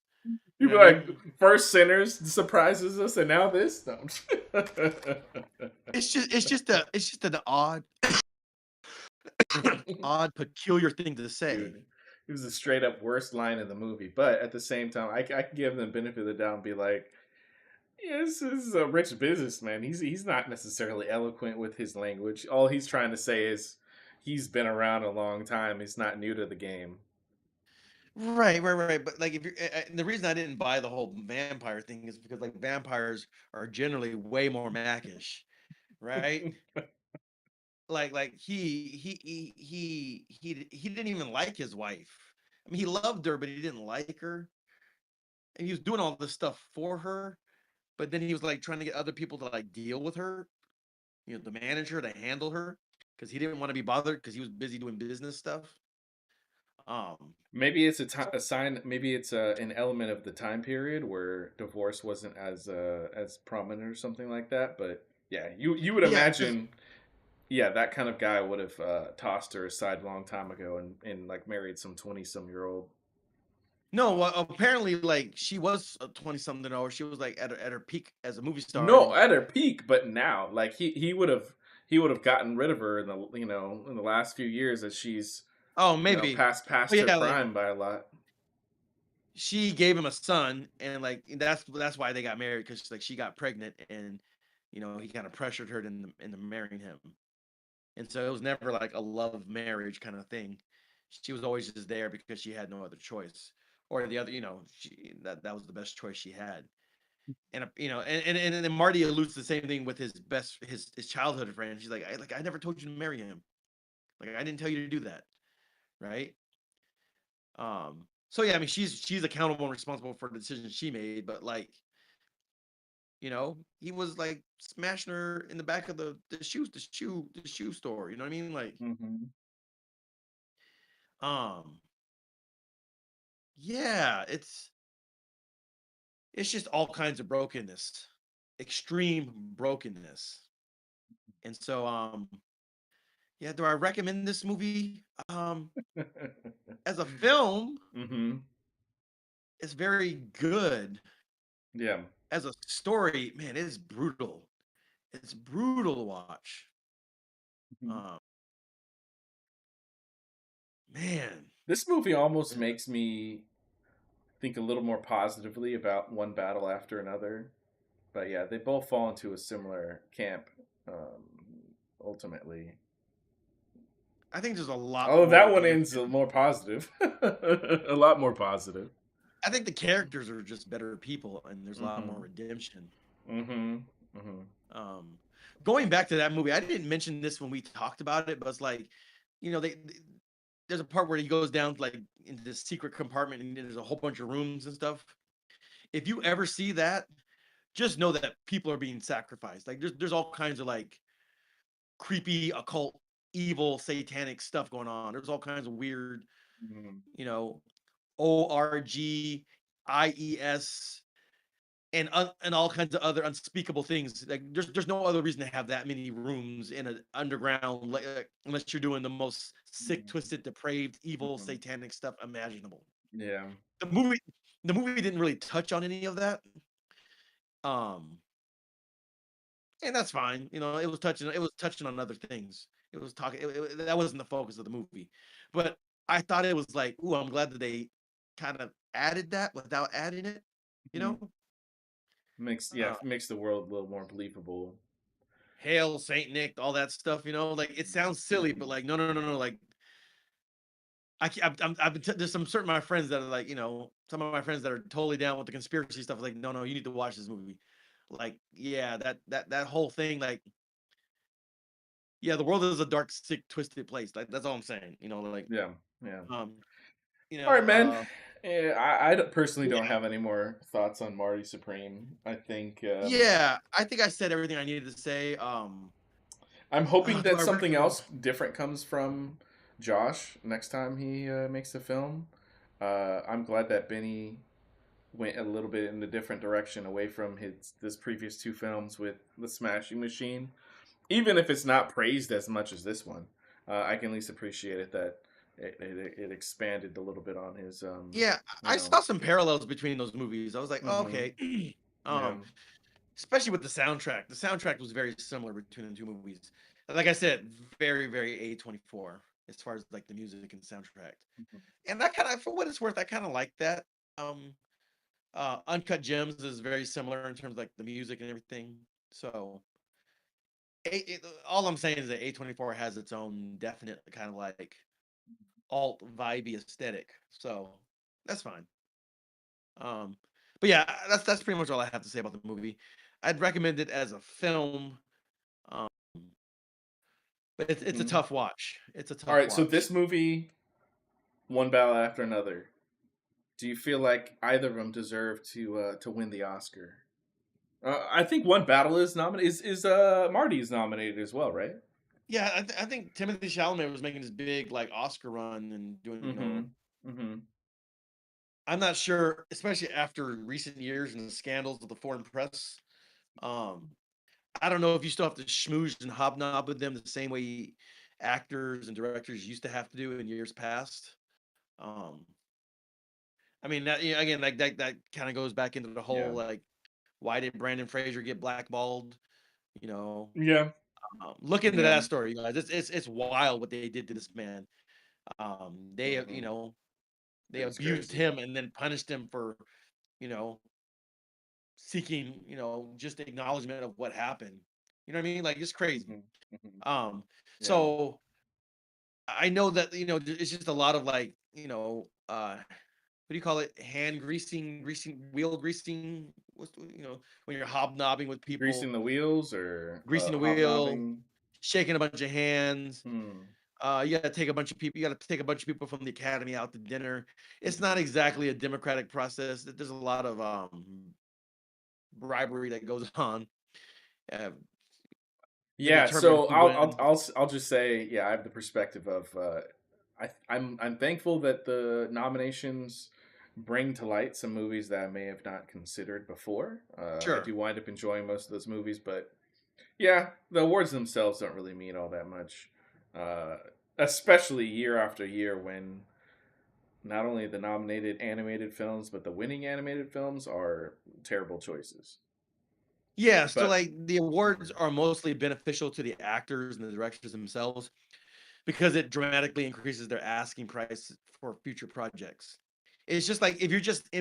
You know People what I like mean? first sinners surprises us, and now this. No. It's just an odd odd, peculiar thing to say. Dude, it was a straight up worst line in the movie. But at the same time, I can give them the benefit of the doubt and be like, yeah, this is a rich businessman. He's not necessarily eloquent with his language. All he's trying to say is he's been around a long time. He's not new to the game. Right, right, right. But like, if you're, the reason I didn't buy the whole vampire thing is because, like, vampires are generally way more mackish, right? Like he didn't even like his wife. I mean, he loved her, but he didn't like her, and he was doing all this stuff for her. But then he was like trying to get other people to like deal with her, the manager to handle her, because he didn't want to be bothered because he was busy doing business stuff. Um, Maybe it's so a sign. Maybe it's an element of the time period where divorce wasn't as prominent or something like that. But yeah, you would yeah, because imagine, yeah, that kind of guy would have tossed her aside a long time ago and like married some 20-some-year-old. no, well, apparently, like, she was a 20 something, or she was like at her peak as a movie star, No, and at her peak, but now, like he would have gotten rid of her in the in the last few years as she's oh, maybe, past but her yeah, like, prime by a lot. she gave him a son, and like that's why they got married, because like she got pregnant, and he kind of pressured her into marrying him, and so it was never like a love marriage kind of thing. She was always just there because she had no other choice, or the other, that was the best choice she had. And and then Marty alludes to the same thing with his childhood friend. She's like, I never told you to marry him. Like, I didn't tell you to do that, right? So yeah, I mean, she's accountable and responsible for the decisions she made, but like, he was like smashing her in the back of the shoe store. You know what I mean? Like, Hmm. um, yeah, it's just all kinds of brokenness, extreme brokenness. And so, yeah, do I recommend this movie? As a film, Hmm. it's very good. Yeah. As a story, man, it's brutal. It's brutal to watch. Mhm. Um, man, This movie almost yeah. makes me think a little more positively about one battle after another. But yeah, they both fall into a similar camp. Ultimately, I think there's a lot oh, more that one ends redemption. more positive, a lot more positive. I think the characters are just better people, and there's a lot more Mm-hmm. redemption. Mm-hmm. Mm-hmm. Um, Going back to that movie, I didn't mention this when we talked about it, but it's like, there's a part where he goes down like into this secret compartment, and there's a whole bunch of rooms and stuff. If you ever see that, just know that people are being sacrificed. Like there's all kinds of like creepy, occult, evil, satanic stuff going on. There's all kinds of weird, Mm-hmm. you know, ORGIES and all kinds of other unspeakable things. Like there's no other reason to have that many rooms in an underground, unless you're doing the most sick, twisted, depraved, evil, Mm-hmm. satanic stuff imaginable. Yeah. The movie, the movie didn't really touch on any of that. Um, and that's fine. It was touching on other things. It was talking. That wasn't the focus of the movie, but I thought it was like, ooh, I'm glad that they kind of added that without adding it. You Mm-hmm. know, uh, Makes the world a little more believable. Hail Saint Nick, all that stuff. Like it sounds silly, but Mm-hmm. like no, no, no, no. Like I've been there's some certain my friends that are like, some of my friends that are totally down with the conspiracy stuff. Like, no, no, you need to watch this movie. Like, yeah, that whole thing, like, yeah, the world is a dark, sick, twisted place. Like that's all I'm saying. Like, Yeah. Yeah. um, All right, man. Personally don't yeah, have any more thoughts on Marty Supreme. I think yeah. I think I said everything I needed to say. I'm hoping Do that I something recommend? else different comes from Josh next time he makes a film. I'm glad that Benny went a little bit in a different direction away from his previous two films with the Smashing Machine. Even if it's not praised as much as this one, I can at least appreciate it that it expanded a little bit on his Yeah, you I know. saw some parallels between those movies. I was like, oh, Hmm. okay. Yeah. um, Especially with the soundtrack. The soundtrack was very similar between the two movies. Like I said, very, very A24 as far as like the music and soundtrack. And I kind of, for what it's worth, I kind of like that. Um, Uncut Gems is very similar in terms of like the music and everything. So, all I'm saying is that A24 has its own definite kind of like alt vibey aesthetic. So that's fine. Um, but yeah, that's pretty much all I have to say about the movie. I'd recommend it as a film. Um, but it's a Hmm. tough watch. It's a All tough right, so watch. this movie, one battle after another. Do you feel like either of them deserve to win the Oscar? I think one battle is nominated. Is Marty's nominated as well, right? Yeah, I think Timothy Chalamet was making his big like Oscar run and doing. Mm-hmm. Mm-hmm. I'm not sure, especially after recent years and the scandals of the foreign press. Um, I don't know if you still have to schmooze and hobnob with them the same way actors and directors used to have to do in years past. Um, I mean, that, yeah, again, like that kind of goes back into the whole Yeah. like, why did Brandon Fraser get blackballed? You know, Yeah. Look into Yeah. that story, you guys. It's wild what they did to this man. They Mm-hmm. they It was abused crazy. him and then punished him for you know seeking just acknowledgement of what happened. You know what I mean? Like it's crazy. Mm-hmm. Mm-hmm. Um, Yeah. so I know that it's just a lot of like what do you call it? Hand greasing, wheel greasing. When you're hobnobbing with people, Greasing the wheels or greasing the wheel, hobnobbing. shaking a bunch of hands. Hmm. You got to take a bunch of people. You got to take a bunch of people from the academy out to dinner. It's not Hmm. exactly a democratic process. There's a lot of bribery that goes on uh, to Yeah. determine So who wins. I'll just say, yeah, I have the perspective of I'm thankful that the nominations bring to light some movies that I may have not considered before. I Sure. do wind up enjoying most of those movies, but yeah, the awards themselves don't really mean all that much, uh, especially year after year when not only the nominated animated films but the winning animated films are terrible choices. Yeah. So But like the awards mhm, are mostly beneficial to the actors and the directors themselves because it dramatically increases their asking price for future projects. It's just like if you're just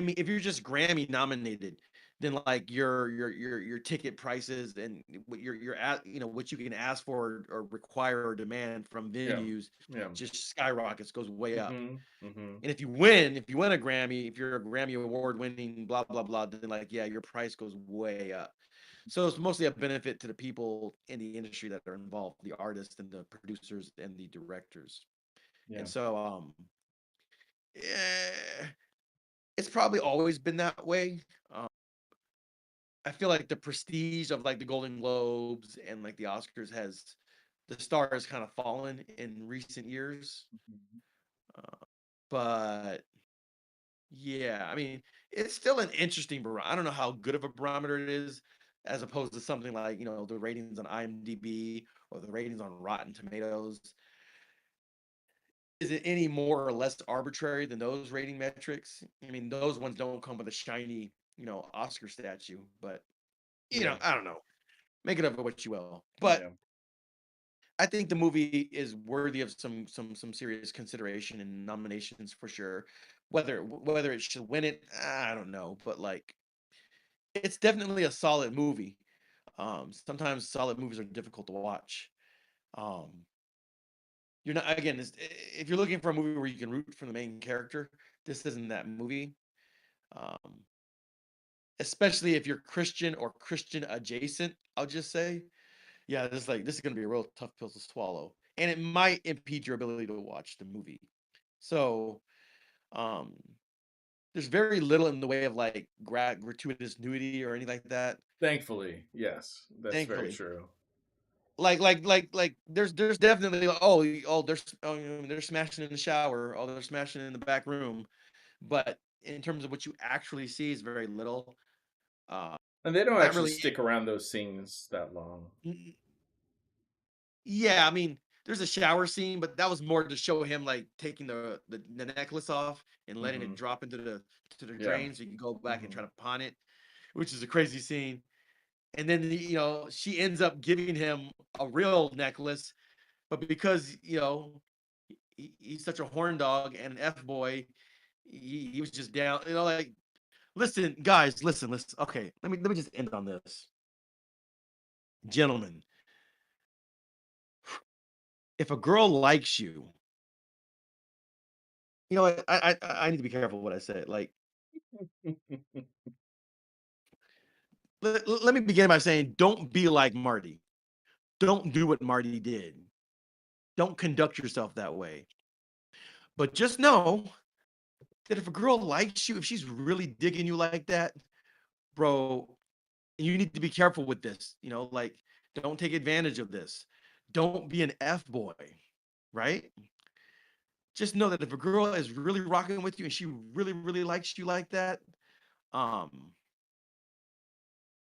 Grammy nominated, than like your ticket prices and what you're at, what you can ask for or require or demand from Yeah. venues Yeah. just skyrockets, goes way up. Mhm. Mhm. And if you win a Grammy, if you're a Grammy award winning, blah blah blah, then like yeah, your price goes way up. So it's mostly a benefit to the people in the industry that are involved, the artists and the producers and the directors. Yeah. And so eh, it's probably always been that way. Um, I feel like the prestige of like the Golden Globes and like the Oscars has the star has kind of fallen in recent years. Mhm. But yeah, I mean, it's still an interesting barometer. I don't know how good of a barometer it is, as opposed to something like, the ratings on IMDb or the ratings on Rotten Tomatoes. Is it any more or less arbitrary than those rating metrics? I mean, those ones don't come with a shiny, Oscar statue, but Yeah. I don't know. Make it of it what you will. But Yeah. I think the movie is worthy of some serious consideration and nominations for sure. Whether it should win it, I don't know, but like it's definitely a solid movie. Sometimes solid movies are difficult to watch. Um, you're not again if you're looking for a movie where you can root for the main character, this isn't that movie. Um, Especially if you're Christian or Christian adjacent, I'll just say, yeah, this is gonna be a real tough pill to swallow, and it might impede your ability to watch the movie. So, um, there's very little in the way of like gratuitous nudity or anything like that. Thankfully, yes, that's very Thankfully, true. there's definitely like, they're smashing in the shower, oh they're smashing in the back room, but in terms of what you actually see is very little. Uh, And they don't not actually really. stick around those scenes that long. Yeah, I mean, there's a shower scene, but that was more to show him like taking the necklace off and letting it Mhm. drop into the Yeah. drain so you can go back and try Mhm. to pawn it, which is a crazy scene. And then she ends up giving him a real necklace, but because he's such a horn dog and an F boy, he was just down. Like listen, guys, listen. Okay, let me just end on this, gentlemen. If a girl likes you, what? I need to be careful what I say. Like, let me begin by saying, don't be like Marty. Don't do what Marty did. Don't conduct yourself that way. But just know that if a girl likes you, if she's really digging you like that, bro, you need to be careful with this. Like, don't take advantage of this. Don't be an F boy, right? Just know that if a girl is really rocking with you and she really, really likes you like that, um,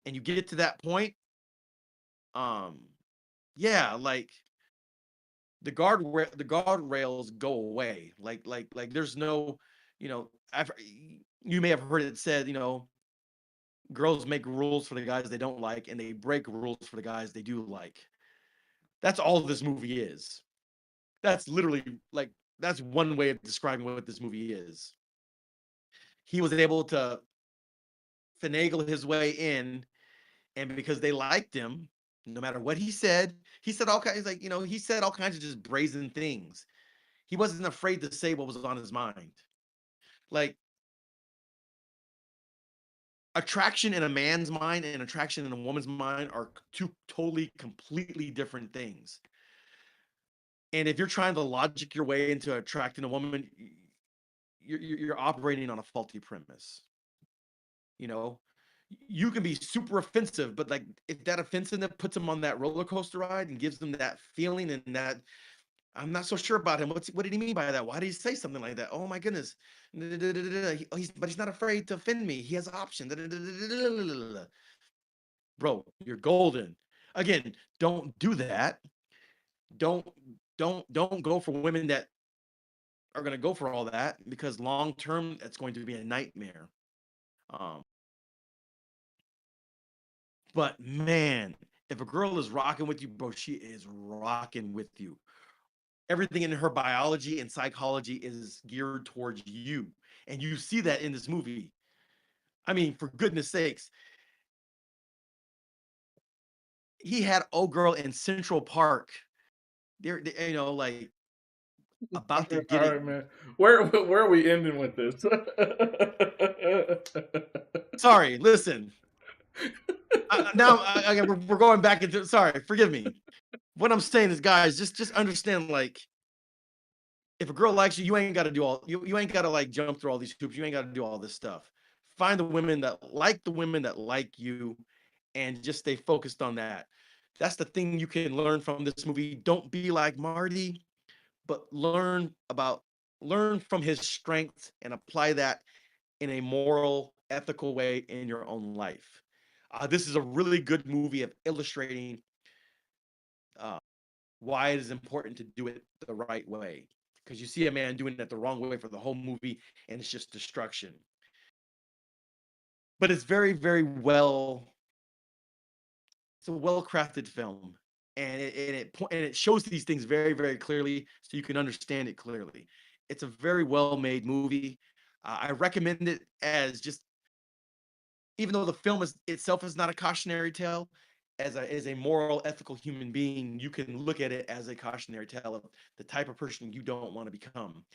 and you get to that point, um, yeah, like the guardrails go away. Like there's no, I've you may have heard it said, girls make rules for the guys they don't like, and they break rules for the guys they do like. That's all this movie is. That's literally like that's one way of describing what this movie is. He was able to finagle his way in, and because they liked him, no matter what he said all kinds like he said all kinds of just brazen things. He wasn't afraid to say what was on his mind. Like attraction in a man's mind and attraction in a woman's mind are two totally completely different things. And if you're trying to logic your way into attracting a woman, you're operating on a faulty premise. You know, you can be super offensive, but like if that offensiveness puts them on that roller coaster ride and gives them that feeling and that I'm not so sure about him. What did he mean by that? Why did he say something like that? Oh my goodness. But he's not afraid to offend me. He has options. Bro, you're golden. Again, don't do that. Don't don't go for women that are going to go for all that because long term it's going to be a nightmare. Um, but man, if a girl is rocking with you, bro, she is rocking with you. Everything in her biology and psychology is geared towards you. And you see that in this movie. I mean, for goodness sakes, he had old girl in Central Park. You know, like All about to right, get all it. right, man. Where are we ending with this? Sorry, listen. Now again, we're going back into. Sorry, forgive me. What I'm saying is, guys, just understand. Like, if a girl likes you, you ain't got to do all. You ain't got to like jump through all these hoops. You ain't got to do all this stuff. Find the women that like you, and just stay focused on that. That's the thing you can learn from this movie. Don't be like Marty, but learn from his strengths and apply that in a moral, ethical way in your own life. This is a really good movie of illustrating uh, why it is important to do it the right way. Because you see a man doing it the wrong way for the whole movie, and it's just destruction. But it's very, very well. It's a well crafted film, and it shows these things very, very clearly, so you can understand it clearly. It's a very well made movie. I recommend it as just, even though the film is itself is not a cautionary tale, as a moral, ethical human being, you can look at it as a cautionary tale of the type of person you don't want to become.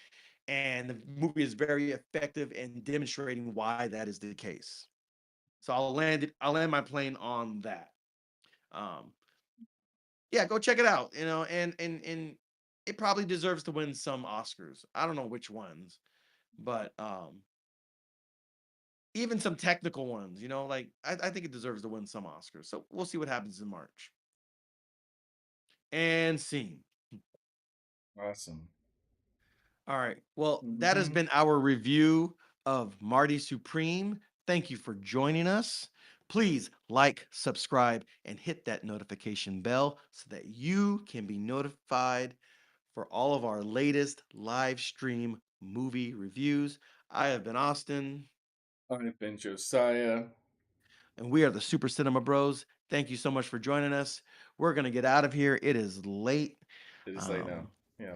And the movie is very effective in demonstrating why that is the case. So I'll land my plane on that. Um, yeah, go check it out. You know, and it probably deserves to win some Oscars. I don't know which ones, but even some technical ones. You know, like I think it deserves to win some Oscars. So we'll see what happens in March. And scene. Awesome. All right. Well, that has Hmm. been our review of Marty Supreme. Thank you for joining us. Please like, subscribe, and hit that notification bell so that you can be notified for all of our latest live stream movie reviews. I have been Austin, I've been Josiah. and we are the Super Cinema Bros. Thank you so much for joining us. We're going to get out of here. It is late. It is late now. Um, Yeah.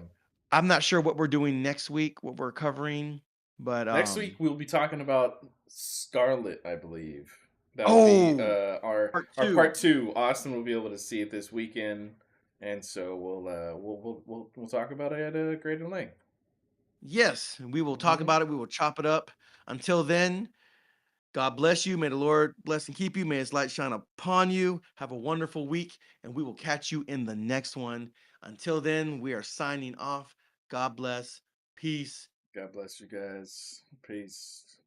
I'm not sure what we're doing next week, what we're covering, but Next week we'll be talking about Scarlet, I believe. That'll be oh, part our two. part two. Austin will be able to see it this weekend, and so we'll talk about it at a greater length. Yes, we will talk Hmm. about it. We will chop it up. Until then, God bless you. May the Lord bless and keep you. May his light shine upon you. Have a wonderful week, and we will catch you in the next one. Until then, we are signing off. God bless. Peace. God bless you guys. Peace.